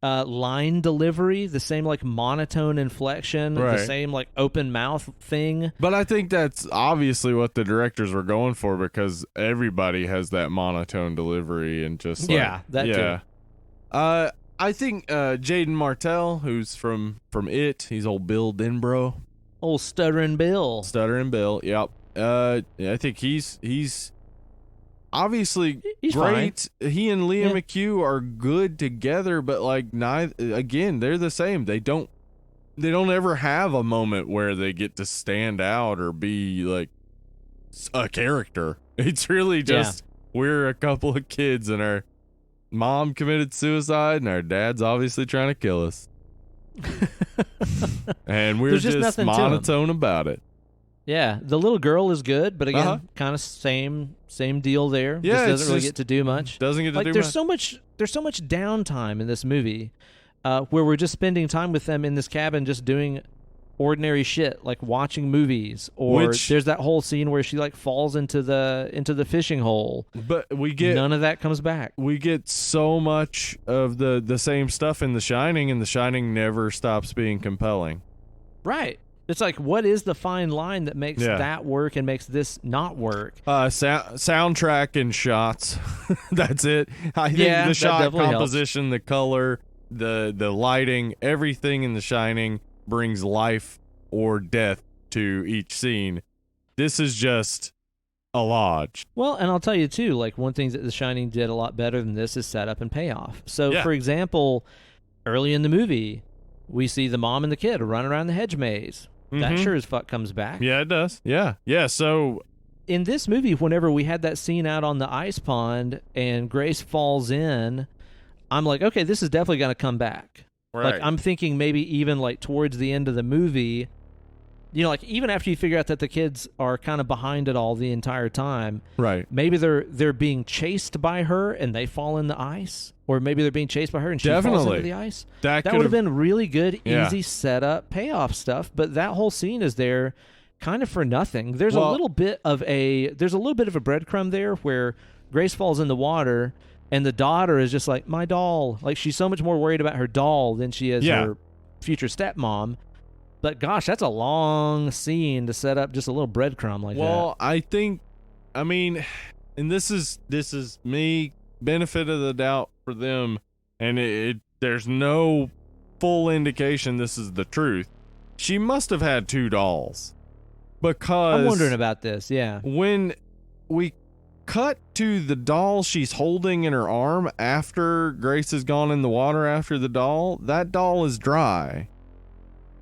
line delivery, the same like monotone inflection, the same like open mouth thing.
But I think that's obviously what the directors were going for, because everybody has that monotone delivery and just like,
too.
I think Jaden Martell, who's from It, he's old Bill Denbrough.
Old Stuttering Bill.
Yep. I think he's obviously
he's
great.
Fine.
He and Leah McHugh are good together, but like again, they're the same. They don't ever have a moment where they get to stand out or be like a character. It's really just we're a couple of kids and our mom committed suicide and our dad's obviously trying to kill us. And we're just monotone about it.
Yeah, the little girl is good, but again, kind of same deal there.
Yeah,
just doesn't really get to do much.
Doesn't get to do much.
There's so much downtime in this movie, where we're just spending time with them in this cabin, just doing ordinary shit, like watching movies, or there's that whole scene where she like falls into the fishing hole. But none of that comes back.
We get so much of the same stuff in The Shining, and The Shining never stops being compelling.
Right. It's like, what is the fine line that makes that work and makes this not work?
Soundtrack and shots. That's it. I think the shot composition, the color, the lighting, everything in The Shining brings life or death to each scene. This is just a lodge.
Well, and I'll tell you too, like one thing that The Shining did a lot better than this is setup and payoff. So, for example, early in the movie, we see the mom and the kid run around the hedge maze. That sure as fuck comes back.
Yeah, it does. Yeah. So
in this movie, whenever we had that scene out on the ice pond and Grace falls in, I'm like, okay, this is definitely going to come back.
Right.
Like, I'm thinking maybe even like towards the end of the movie, like even after you figure out that the kids are kind of behind it all the entire time,
right?
Maybe they're being chased by her and they fall in the ice, or maybe they're being chased by her and she falls into the ice. That would have been really good, easy setup, payoff stuff. But that whole scene is there kind of for nothing. There's a little bit of a breadcrumb there where Grace falls in the water and the daughter is just like, my doll. Like, she's so much more worried about her doll than she is her future stepmom. But gosh, that's a long scene to set up just a little breadcrumb like that.
Well, I mean, and this is me, benefit of the doubt for them, and there's no full indication this is the truth. She must have had 2 dolls, because
I'm wondering about this. Yeah,
when we cut to the doll she's holding in her arm after Grace has gone in the water after the doll. That doll is dry.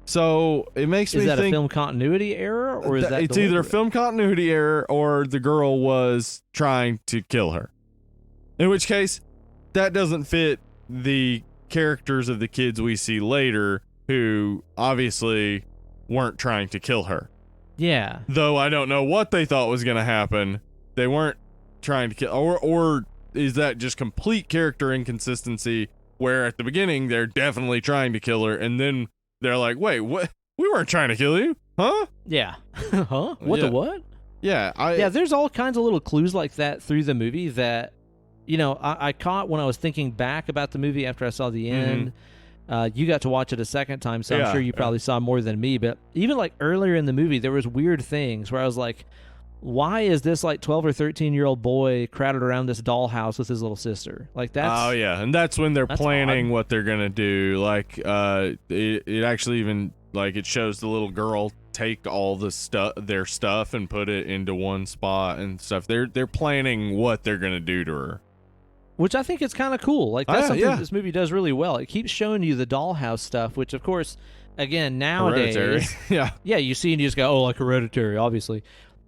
So it makes me think...
Is that a film continuity error, or is that
it's either a film continuity error or the girl was trying to kill her. In which case, that doesn't fit the characters of the kids we see later who obviously weren't trying to kill her.
Yeah.
Though I don't know what they thought was going to happen. They weren't trying to kill... Or is that just complete character inconsistency where at the beginning they're definitely trying to kill her and then they're like, wait, what? We weren't trying to kill you. Huh?
Yeah. Huh? What
Yeah.
the what?
Yeah.
Yeah, there's all kinds of little clues like that through the movie that, you know, I caught when I was thinking back about the movie after I saw the end. You got to watch it a second time, so I'm sure you probably saw more than me. But even like earlier in the movie, there was weird things where I was like, why is this like 12 or 13-year-old boy crowded around this dollhouse with his little sister? Like that's...
Oh, yeah. And that's when they're planning what they're going to do. Like, it actually even, like, it shows the little girl take all the their stuff and put it into one spot and stuff. They're planning what they're going to do to her.
Which I think is kind of cool. Like, that's something this movie does really well. It keeps showing you the dollhouse stuff, which, of course, again, nowadays...
Hereditary.
Yeah, you see and you just go, oh, like Hereditary, obviously.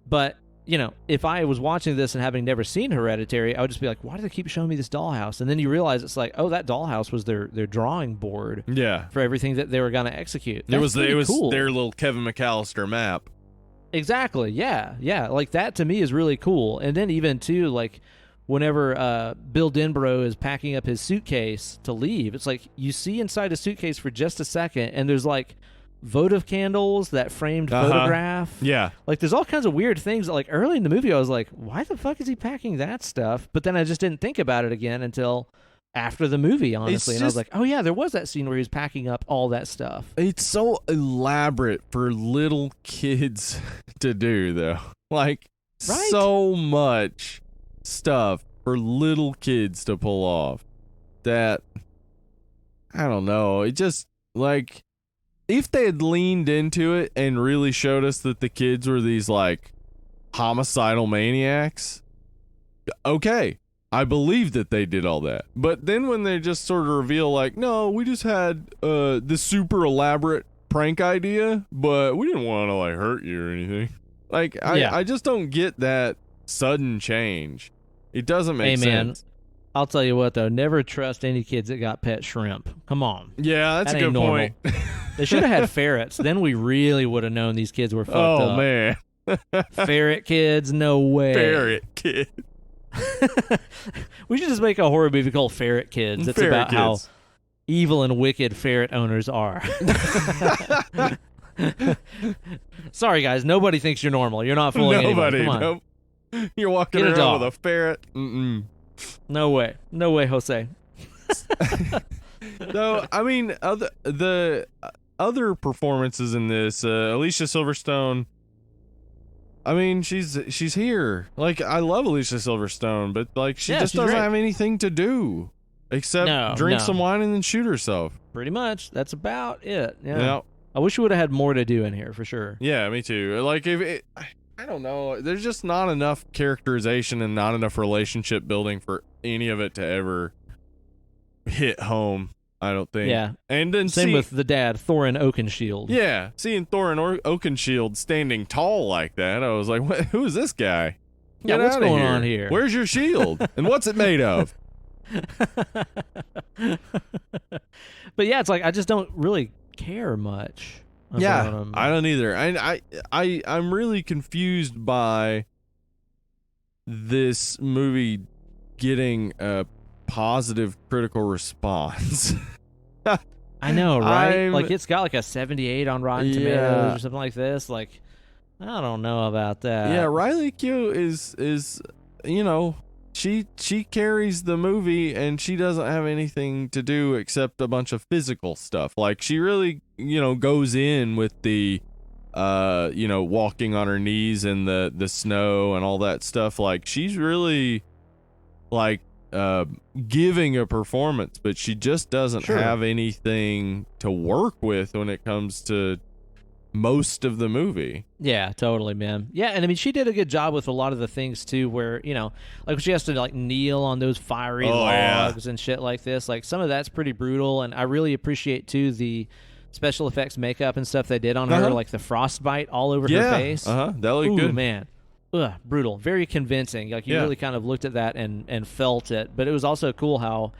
But... You know, if I was watching this and having never seen Hereditary, I would just be like, why do they keep showing me this dollhouse? And then you realize it's like, oh, that dollhouse was their drawing board for everything that they were going to execute.
It was
cool.
Their little Kevin McAllister map.
Exactly, yeah. Like, that to me is really cool. And then even, too, like, whenever Bill Denbrough is packing up his suitcase to leave, it's like you see inside a suitcase for just a second, and there's, like, votive candles, that framed photograph.
Yeah.
Like, there's all kinds of weird things. Like, early in the movie, I was like, why the fuck is he packing that stuff? But then I just didn't think about it again until after the movie, honestly. And I was like, oh, yeah, there was that scene where he was packing up all that stuff.
It's so elaborate for little kids to do, though. Like, so much stuff for little kids to pull off that, I don't know. It just, like... If they had leaned into it and really showed us that the kids were these, like, homicidal maniacs, okay, I believe that they did all that. But then when they just sort of reveal, like, no, we just had this super elaborate prank idea, but we didn't want to, like, hurt you or anything. Like, I just don't get that sudden change. It doesn't make sense. Man.
I'll tell you what, though, never trust any kids that got pet shrimp. Come on.
Yeah, that's a good point.
They should have had ferrets. Then we really would have known these kids were fucked up.
Oh, man.
Ferret kids? No way.
Ferret kids.
We should just make a horror movie called Ferret Kids. It's about how evil and wicked ferret owners are. Sorry, guys. Nobody thinks you're normal. You're not fooling anybody. Come on.
Nope. You're walking around with a ferret.
No way. No way, Jose.
Though, I mean, the other performances in this, Alicia Silverstone, I mean, she's here. Like, I love Alicia Silverstone, but, like, she just doesn't have anything to do except drink some wine and then shoot herself.
Pretty much. That's about it. Yeah. I wish we would have had more to do in here, for sure.
Yeah, me too. Like, I don't know. There's just not enough characterization and not enough relationship building for any of it to ever hit home, I don't think.
Yeah.
And then
same with the dad, Thorin Oakenshield.
Yeah. Seeing Thorin Oakenshield standing tall like that, I was like, who is this guy?
Get what's going on here?
Where's your shield? And what's it made of?
But yeah, it's like I just don't really care much.
Yeah, I don't either. I'm really confused by this movie getting a positive critical response.
I know, right? Like, it's got like a 78 on Rotten Tomatoes or something like this. Like, I don't know about that.
Yeah, Riley Q is you know, she carries the movie and she doesn't have anything to do except a bunch of physical stuff. Like, she really, you know, goes in with the you know, walking on her knees in the snow and all that stuff. Like, she's really like giving a performance, but she just doesn't have anything to work with when it comes to most of the movie.
Yeah, totally, man. Yeah, and I mean, she did a good job with a lot of the things too, where like she has to like kneel on those fiery logs and shit like this. Like some of that's pretty brutal, and I really appreciate too the special effects makeup and stuff they did on her, like the frostbite all over her face.
That looked good,
man. Ugh, brutal, very convincing. Like you really kind of looked at that and felt it. But it was also cool how,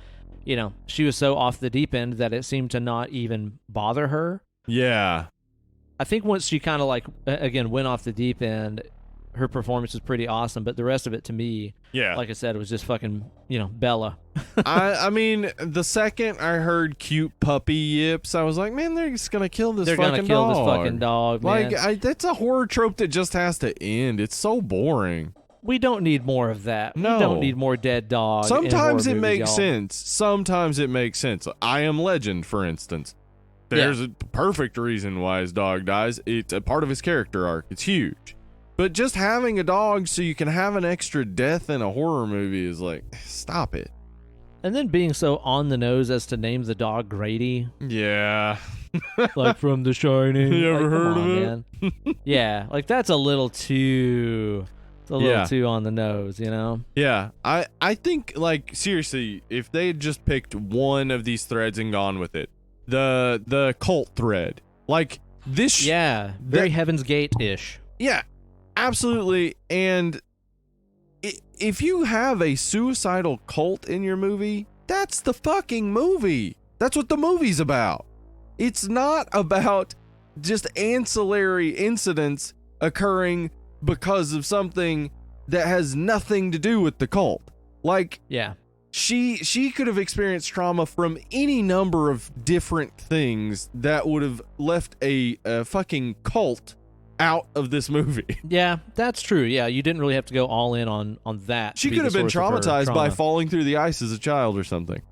she was so off the deep end that it seemed to not even bother her.
Yeah.
I think once she kind of like again went off the deep end, her performance was pretty awesome. But the rest of it, to me, like I said, it was just fucking Bella.
I mean, the second I heard cute puppy yips, I was like, man, they're just gonna kill this.
They're
fucking
gonna kill
dog.
this fucking dog. Man.
Like that's a horror trope that just has to end. It's so boring.
We don't need more of that.
No.
We don't need more dead dogs.
Sometimes it makes sense. Sometimes it makes sense. I Am Legend, for instance. There's a perfect reason why his dog dies. It's a part of his character arc. It's huge. But just having a dog so you can have an extra death in a horror movie is like, stop it.
And then being so on the nose as to name the dog Grady.
Yeah.
Like from The Shining.
You ever heard of it?
Man. Yeah, like that's a little too... It's a little too on the nose,
Yeah. I think, like, seriously, if they had just picked one of these threads and gone with it, the cult thread, like this,
very Heaven's Gate-ish.
Yeah, absolutely. And if you have a suicidal cult in your movie, that's the fucking movie. That's what the movie's about. It's not about just ancillary incidents occurring because of something that has nothing to do with the cult. Like, she could have experienced trauma from any number of different things that would have left a fucking cult out of this movie.
Yeah, that's true. Yeah, you didn't really have to go all in on that.
She could have been traumatized by falling through the ice as a child or something.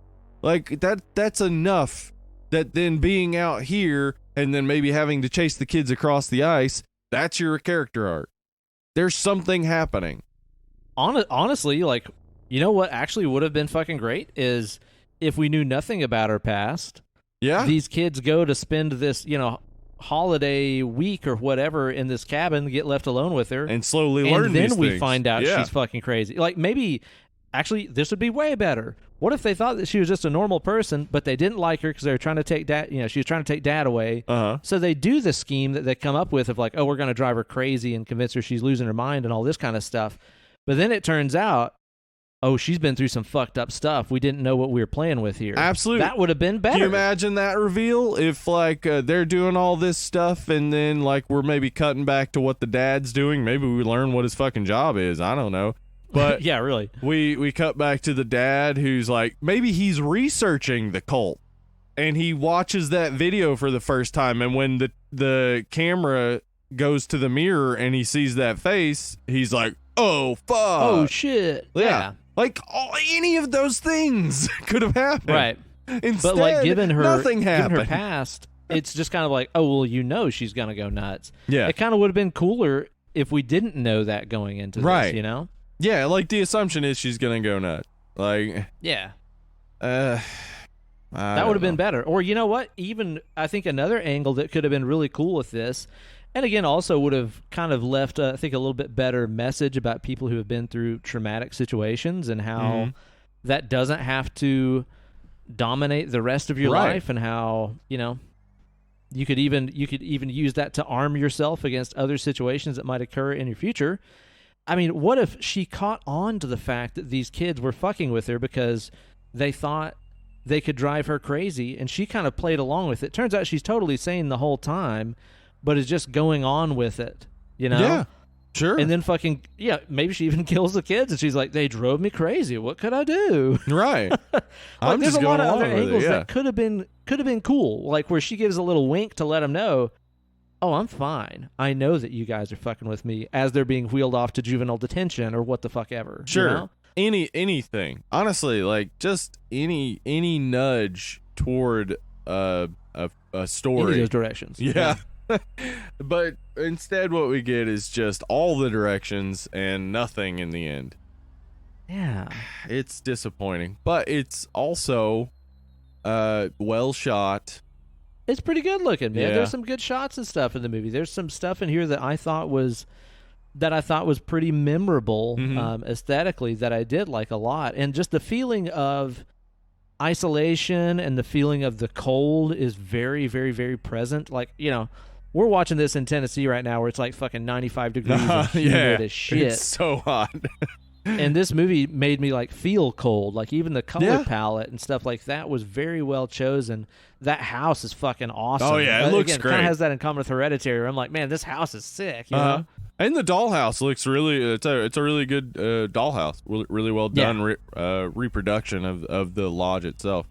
Like that's enough that then being out here and then maybe having to chase the kids across the ice, that's your character arc. There's something happening.
Honestly, like, what actually would have been fucking great is if we knew nothing about her past.
Yeah.
These kids go to spend this, holiday week or whatever in this cabin, get left alone with her.
And slowly learn these things.
And then we find out she's fucking crazy. Like, maybe, actually, this would be way better. What if they thought that she was just a normal person, but they didn't like her because they were trying to take dad, she was trying to take dad away. So they do the scheme that they come up with of like, oh, we're going to drive her crazy and convince her she's losing her mind and all this kind of stuff. But then it turns out, oh, she's been through some fucked up stuff. We didn't know what we were playing with here.
Absolutely.
That would have been better.
Can you imagine that reveal if, like, they're doing all this stuff and then, like, we're maybe cutting back to what the dad's doing? Maybe we learn what his fucking job is. I don't know. But
yeah, really.
We cut back to the dad who's like, maybe he's researching the cult and he watches that video for the first time. And when the camera goes to the mirror and he sees that face, he's like, oh, fuck.
Oh, shit. Yeah.
Like, any of those things could have happened.
Right.
Instead,
but like given her
past,
it's just kind of like, oh, well, she's going to go nuts.
Yeah.
It kind of would have been cooler if we didn't know that going into this,
Yeah, like the assumption is she's going to go nuts. Like,
yeah.
That
would have been better. Or you know what? Even I think another angle that could have been really cool with this, and again also would have kind of left, I think, a little bit better message about people who have been through traumatic situations and how that doesn't have to dominate the rest of your life, and how you could even use that to arm yourself against other situations that might occur in your future. I mean, what if she caught on to the fact that these kids were fucking with her because they thought they could drive her crazy, and she kind of played along with it? Turns out she's totally sane the whole time, but is just going on with it,
Yeah, sure.
And then fucking, maybe she even kills the kids, and she's like, they drove me crazy. What could I do?
Right.
Like, there's a lot of other angles that could have been cool, like where she gives a little wink to let them know, oh, I'm fine. I know that you guys are fucking with me, as they're being wheeled off to juvenile detention or what the fuck ever.
Sure. Anything. Honestly, like just any nudge toward a story.
Any of those directions.
Yeah. But instead what we get is just all the directions and nothing in the end.
Yeah.
It's disappointing, but it's also well shot.
It's pretty good looking, man.
Yeah.
There's some good shots and stuff in the movie. There's some stuff in here that I thought was pretty memorable aesthetically that I did like a lot. And just the feeling of isolation and the feeling of the cold is very, very, very present. Like, you know, we're watching this in Tennessee right now where it's like fucking 95 degrees and humid as shit.
It's so hot.
And this movie made me like feel cold. Like even the color palette and stuff like that was very well chosen. That house is fucking awesome.
Oh yeah, it looks great.
Kind of has that in common with Hereditary. Where I'm like, man, this house is sick. You know?
And the dollhouse looks really. It's a really good dollhouse. Really well done reproduction of the lodge itself.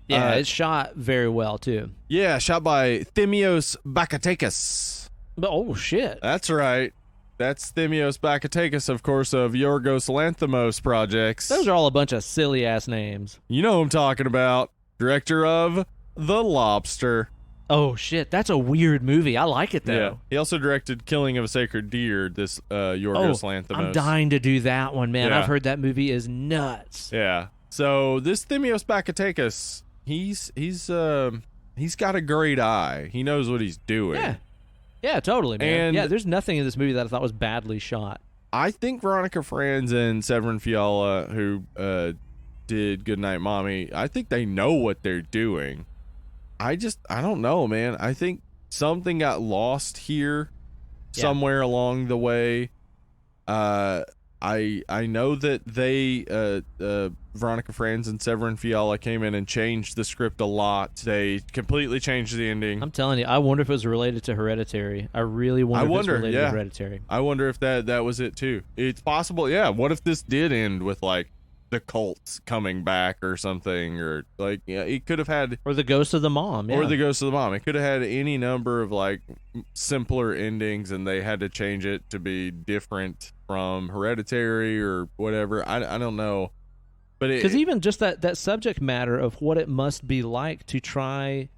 Yeah, it's shot very well too.
Yeah, shot by Thimios Bakatakis.
Oh shit,
that's right. That's Thimios Bakatakis, of course, of Yorgos Lanthimos projects.
Those are all a bunch of silly ass names.
You know who I'm talking about. Director of The Lobster.
Oh shit, that's a weird movie. I like it though.
Yeah. He also directed Killing of a Sacred Deer, this Yorgos Lanthimos.
I'm dying to do that one, man.
Yeah.
I've heard that movie is nuts.
Yeah. So this Thimios Bakatakis, he's got a great eye. He knows what he's doing.
Yeah. Yeah, totally, man.
And
yeah, there's nothing in this movie that I thought was badly shot.
I think Veronica Franz and Severin Fiala, who did Goodnight Mommy, I think they know what they're doing. I don't know, man. I think something got lost here somewhere along the way. I know that they Veronica Franz and Severin Fiala came in and changed the script a lot. They completely changed the ending.
I'm telling you, I wonder if it was related to Hereditary. I really wonder if it's related to Hereditary.
I wonder if that was it too. It's possible. Yeah. What if this did end with like the cults coming back or something, or like it could have had,
or the ghost of the mom,
or the ghost of the mom. It could have had any number of like simpler endings, and they had to change it to be different from Hereditary or whatever. I don't know, but
because even just that subject matter of what it must be like to try,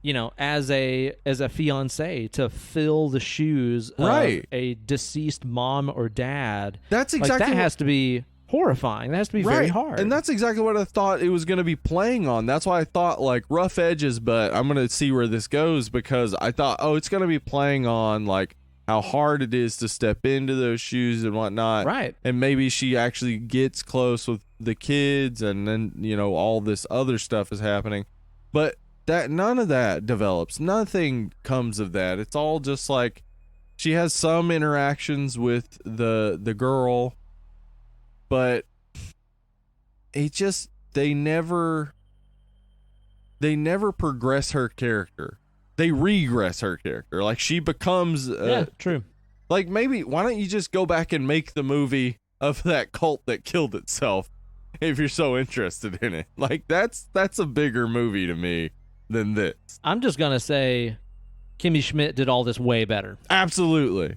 you know, as a fiance to fill the shoes of a deceased mom or dad.
That's exactly
that has to be horrifying. That has to be very hard.
And that's exactly what I thought it was going to be playing on. That's why I thought like rough edges, but I'm going to see where this goes, because I thought, it's going to be playing on like how hard it is to step into those shoes and whatnot.
Right.
And maybe she actually gets close with the kids, and then, you know, all this other stuff is happening. But that none of that develops. Nothing comes of that. It's all just like she has some interactions with the girl, but it just they never progress her character. They regress her character. Like she becomes
true.
Like maybe why don't you just go back and make the movie of that cult that killed itself if you're so interested in it. Like that's a bigger movie to me than this.
I'm just gonna say Kimmy Schmidt did all this way better.
Absolutely.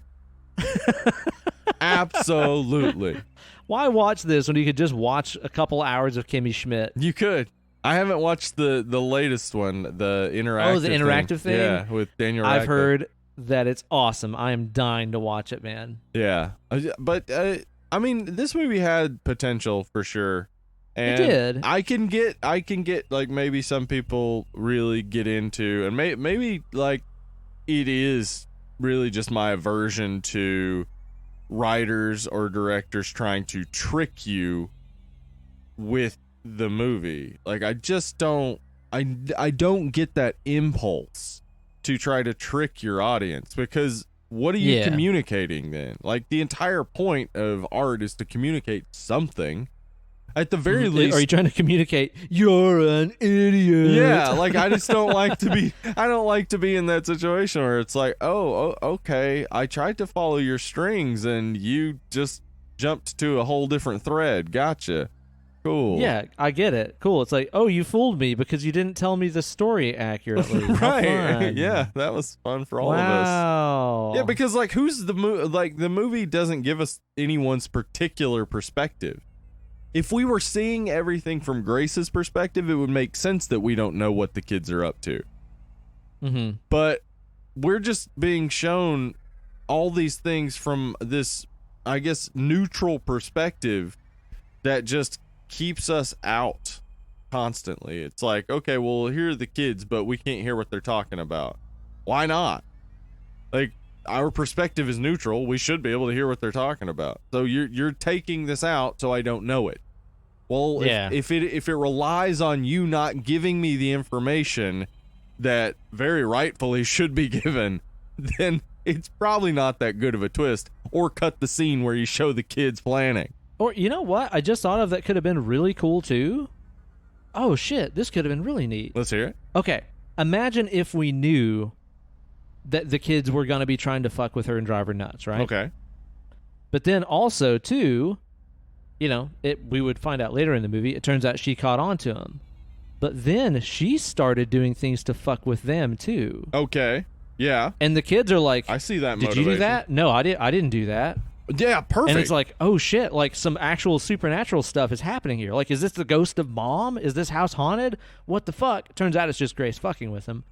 Absolutely.
Why watch this when you could just watch a couple hours of Kimmy Schmidt?
You could. I haven't watched the latest one, the interactive.
Oh, the interactive thing?
Yeah, with Daniel Radcliffe.
I've heard that it's awesome. I am dying to watch it, man.
Yeah. But I mean, this movie had potential for sure. And
it did.
I can get like maybe some people really get into, and maybe like it is really just my aversion to writers or directors trying to trick you with the movie. Like I just don't I don't get that impulse to try to trick your audience, because what are you communicating then? Like the entire point of art is to communicate something. At the very least,
are you trying to communicate you're an idiot?
Yeah, like I just don't like to be. I don't like to be in that situation where it's like, oh, okay, I tried to follow your strings and you just jumped to a whole different thread. Gotcha. Cool.
Yeah, I get it. Cool. It's like, oh, you fooled me because you didn't tell me the story accurately.
Right. Yeah, that was fun for all of us.
Wow.
Yeah, because like, who's the like the movie doesn't give us anyone's particular perspective. If we were seeing everything from Grace's perspective, it would make sense that we don't know what the kids are up to.
Mm-hmm.
But we're just being shown all these things from this, I guess, neutral perspective that just keeps us out constantly. It's like, okay, well, here are the kids, but we can't hear what they're talking about. Why not? Like, our perspective is neutral. We should be able to hear what they're talking about. So you're taking this out so I don't know it. Well,
Yeah.
if it relies on you not giving me the information that very rightfully should be given, then it's probably not that good of a twist. Or cut the scene where you show the kids planning.
Or you know what? I just thought of that could have been really cool too. Oh shit, this could have been really neat.
Let's hear it.
Okay, imagine if we knew that the kids were going to be trying to fuck with her and drive her nuts, right?
Okay.
But then also too, you know, we would find out later in the movie, it turns out she caught on to him. But then she started doing things to fuck with them too.
Okay. Yeah.
And the kids are like,
I see that
Did
motivation.
you do that? No, I didn't do that.
Yeah, perfect.
And it's like, oh shit, like some actual supernatural stuff is happening here. Like, is this the ghost of mom? Is this house haunted? What the fuck? Turns out it's just Grace fucking with him.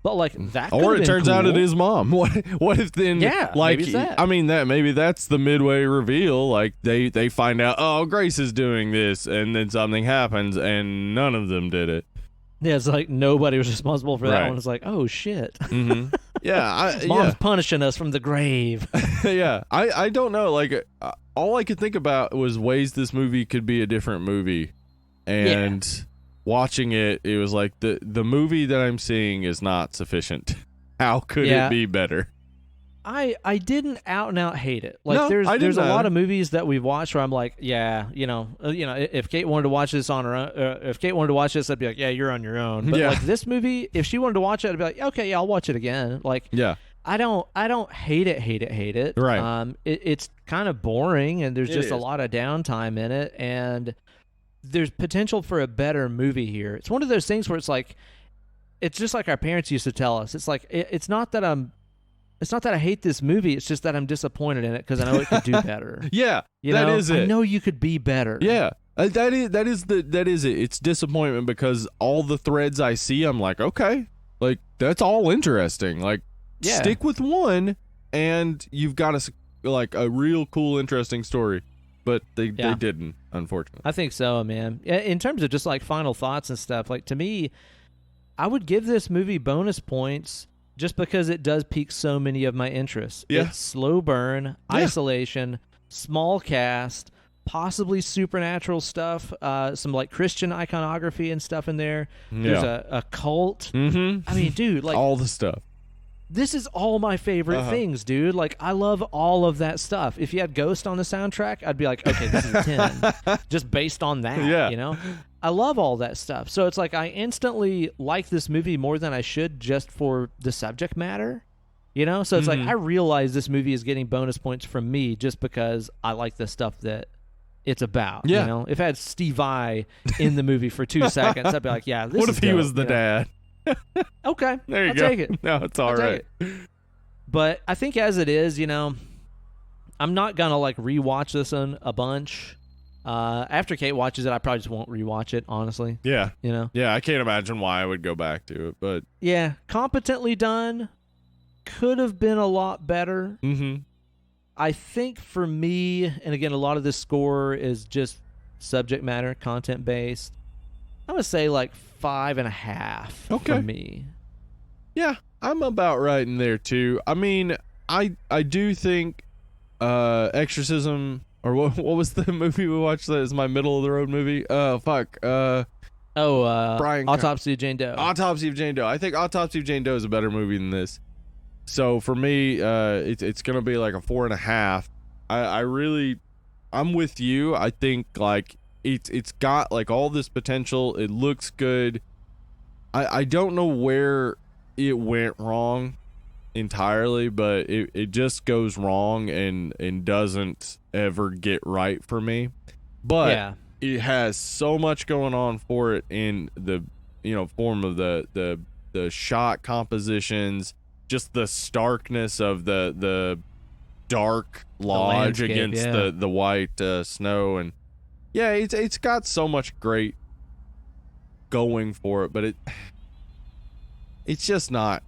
But like that,
or it turns out
cool.
it is mom. What if then?
Yeah,
like
maybe it's that.
I mean that maybe that's the midway reveal. Like they find out, oh, Grace is doing this, and then something happens, and none of them did it.
Yeah, it's like nobody was responsible for that
Right.
one. It's like, oh shit,
Mm-hmm. Yeah,
mom's punishing us from the grave.
yeah. I don't know. Like all I could think about was ways this movie could be a different movie, and watching it, it was like the movie that I'm seeing is not sufficient. How could
Yeah.
it be better?
I didn't out and out hate it. Like
No, I
there's a
didn't
lot
either.
of movies that we've watched where I'm like, yeah, if Kate wanted to watch this on her own, if Kate wanted to watch this, I'd be like, yeah, you're on your own. But
Yeah.
like this movie, if she wanted to watch it, I'd be like, okay, yeah, I'll watch it again. Like,
Yeah.
I don't hate it.
Right.
It's kind of boring, and there's
It
just a
is.
lot of downtime in it, and there's potential for a better movie here. It's one of those things where it's like, it's just like our parents used to tell us. It's like it's not that I hate this movie. It's just that I'm disappointed in it because I know it could do better.
Yeah.
You
that
know?
is it.
I know you could be better.
Yeah. That is it. It's disappointment because all the threads I see, I'm like, okay, like that's all interesting. Like,
Yeah.
stick with one, and you've got a real cool, interesting story. But they didn't, unfortunately.
I think so, man. In terms of just like final thoughts and stuff, like to me, I would give this movie bonus points just because it does pique so many of my interests.
Yeah.
It's slow burn, isolation, small cast, possibly supernatural stuff, some like Christian iconography and stuff in there. There's a cult.
Mm-hmm.
I mean, dude, like
all the stuff.
this is all my favorite things, dude. Like, I love all of that stuff. If you had Ghost on the soundtrack, I'd be like, okay, this is a 10. Just based on that,
Yeah.
you know? I love all that stuff. So it's like I instantly like this movie more than I should just for the subject matter, you know? So it's like I realize this movie is getting bonus points from me just because I like the stuff that it's about,
Yeah.
you know? If I had Steve Vai in the movie for 2 seconds, I'd be like, yeah, this
What
is
if he
dope,
was the
you know?
dad?
Okay,
There you
I'll
go.
take it.
No, it's all
I'll
right.
take it. But I think as it is, you know, I'm not gonna like rewatch this one a bunch. After Kate watches it, I probably just won't rewatch it, honestly.
Yeah.
You know?
Yeah, I can't imagine why I would go back to it, but
Yeah, competently done. Could have been a lot better. I think for me, and again, a lot of this score is just subject matter, content based. I'm gonna say like 5.5
Okay.
for me.
yeah, I'm about right in there too. I mean, I do think Exorcism, or what was the movie we watched that is my middle of the road movie? Brian
Autopsy of Jane Doe.
Autopsy of Jane Doe. I think Autopsy of Jane Doe is a better movie than this. So for me, it's gonna be like a 4.5. I'm with you. I think like it's got like all this potential. It looks good. I don't know where it went wrong entirely, but it just goes wrong and doesn't ever get right for me. But
Yeah.
it has so much going on for it in the form of the shot compositions, just the starkness of the dark lodge
landscape,
against
yeah.
the white snow, and yeah, it's got so much great going for it, but it's just not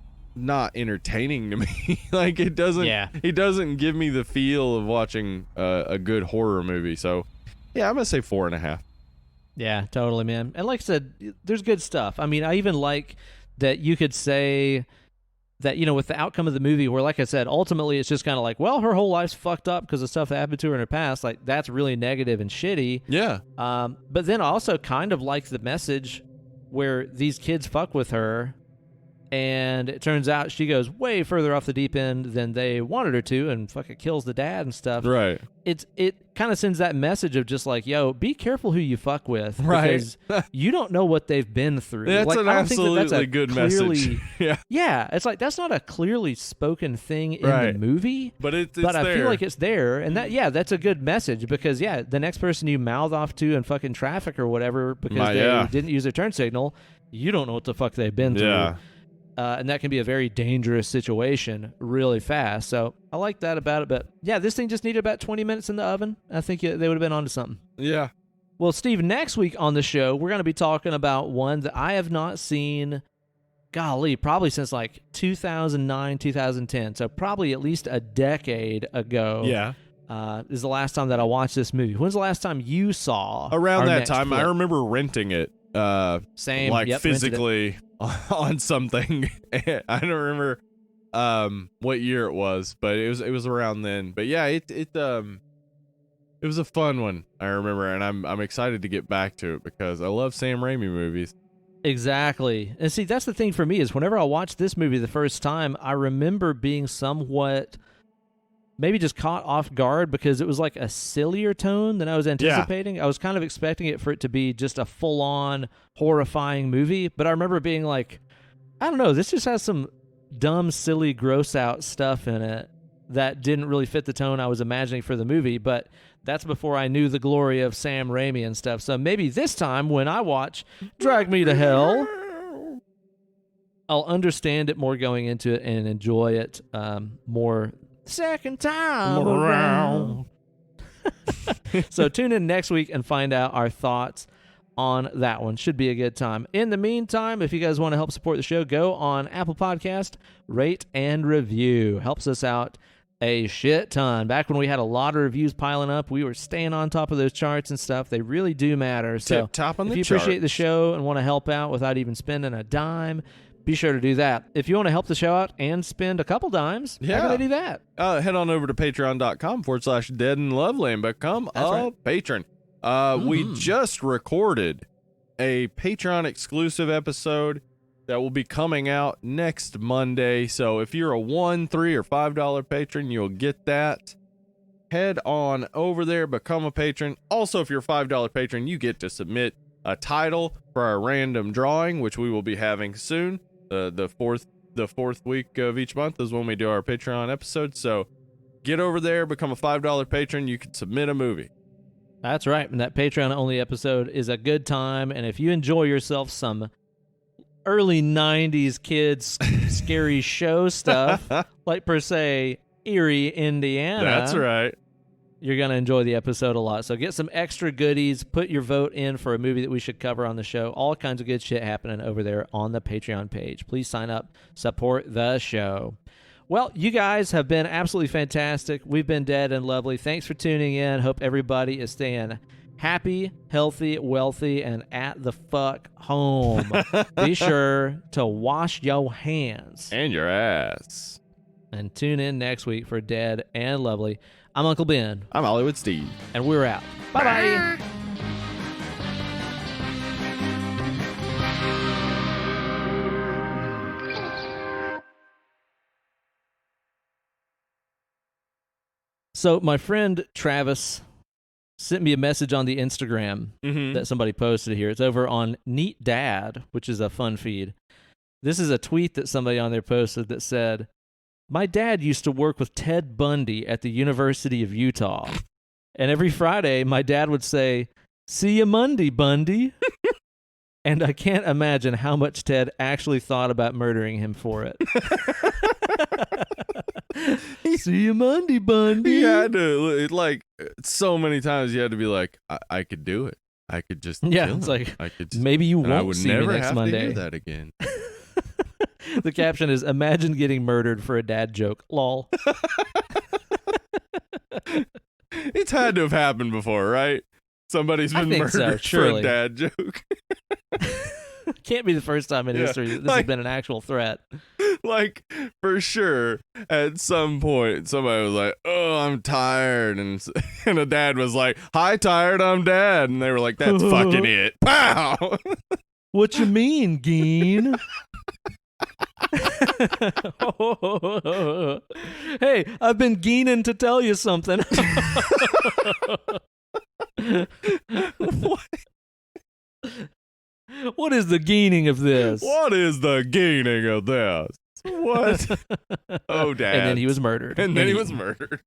entertaining to me. Like it doesn't give me the feel of watching a good horror movie. So yeah, I'm gonna say 4.5.
Yeah, totally, man. And like I said, there's good stuff. I mean, I even like that you could say that, with the outcome of the movie where, like I said, ultimately it's just kind of like, well, her whole life's fucked up because of stuff that happened to her in her past. Like, that's really negative and shitty.
Yeah.
But then I also kind of like the message where these kids fuck with her, and it turns out she goes way further off the deep end than they wanted her to, and fucking kills the dad and stuff.
Right.
It kind of sends that message of just like, yo, be careful who you fuck with,
right?
Because you don't know what they've been through.
That's
like,
an
I don't think
absolutely
that's a
good
clearly,
message.
yeah. It's like that's not a clearly spoken thing in
right.
the movie,
but it's
I
there.
feel like it's there, and that's a good message because the next person you mouth off to in fucking traffic or whatever because they didn't use their turn signal, you don't know what the fuck they've been through.
Yeah.
And that can be a very dangerous situation really fast. So I like that about it. But yeah, this thing just needed about 20 minutes in the oven. I think they would have been onto something.
Yeah.
Well, Steve, next week on the show, we're going to be talking about one that I have not seen, golly, probably since like 2009, 2010. So probably at least a decade ago.
Yeah.
Is the last time that I watched this movie. When's the last time you saw
Around
our
that
next
time,
flick?
I remember renting it.
Same.
Like
Yep,
physically on something. I don't remember what year it was, but it was around then. But yeah, it was a fun one, I remember, and I'm excited to get back to it because I love Sam Raimi movies.
Exactly. And see, that's the thing for me is whenever I watched this movie the first time, I remember being somewhat maybe just caught off guard because it was like a sillier tone than I was anticipating. I was kind of expecting it for it to be just a full-on horrifying movie, but I remember being like, I don't know, this just has some dumb, silly, gross-out stuff in it that didn't really fit the tone I was imagining for the movie, but that's before I knew the glory of Sam Raimi and stuff. So maybe this time when I watch Drag Me to Hell, I'll understand it more going into it and enjoy it more second time around. So tune in next week and find out our thoughts on that one. Should be a good time. In the meantime, if you guys want to help support the show, go on Apple Podcast, rate and review. Helps us out a shit ton. Back when we had a lot of reviews piling up, we were staying on top of those charts and stuff. They really do matter. So
top on
if
the
you
charts.
appreciate the show and want to help out without even spending a dime, be sure to do that. If you want to help the show out and spend a couple dimes, how can I do that?
Head on over to patreon.com/dead and lovely and become patron. We just recorded a Patreon exclusive episode that will be coming out next Monday. So if you're a $1, $3, or $5 patron, you'll get that. Head on over there, become a patron. Also, if you're a $5 patron, you get to submit a title for our random drawing, which we will be having soon. The fourth week of each month is when we do our Patreon episode. So get over there, become a $5 patron. You can submit a movie.
That's right. And that Patreon-only episode is a good time. And if you enjoy yourself some early 90s kids scary show stuff, like per se Erie, Indiana.
That's right.
You're going to enjoy the episode a lot. So get some extra goodies. Put your vote in for a movie that we should cover on the show. All kinds of good shit happening over there on the Patreon page. Please sign up. Support the show. Well, you guys have been absolutely fantastic. We've been dead and lovely. Thanks for tuning in. Hope everybody is staying happy, healthy, wealthy, and at the fuck home. Be sure to wash your hands.
And your ass.
And tune in next week for Dead and Lovely. I'm Uncle Ben.
I'm Hollywood Steve.
And we're out. Bye-bye. So my friend Travis sent me a message on the Instagram that somebody posted here. It's over on Neat Dad, which is a fun feed. This is a tweet that somebody on there posted that said, "My dad used to work with Ted Bundy at the University of Utah. And every Friday, my dad would say, 'See you Monday, Bundy.' And I can't imagine how much Ted actually thought about murdering him for it." "See you Monday, Bundy."
He had to, like, so many times you had to be like, I could do it. I could just kill him.
It's like,
I could
maybe you
I
won't
would
see
never
me next
have
Monday.
to hear that again.
The caption is, "Imagine getting murdered for a dad joke. Lol."
It's had to have happened before, right? Somebody's
I
been
think so,
murdered for
surely.
a dad joke.
Can't be the first time in history that this has been an actual threat.
Like, for sure, at some point, somebody was like, "Oh, I'm tired," and a dad was like, "Hi, tired, I'm dad," and they were like, "That's fucking it." Pow!
What you mean, Geen? Hey, I've been geening to tell you something. What is the geening of this?
What is the gaining of this? What? Oh, dad.
And then he was murdered.
And then he was murdered.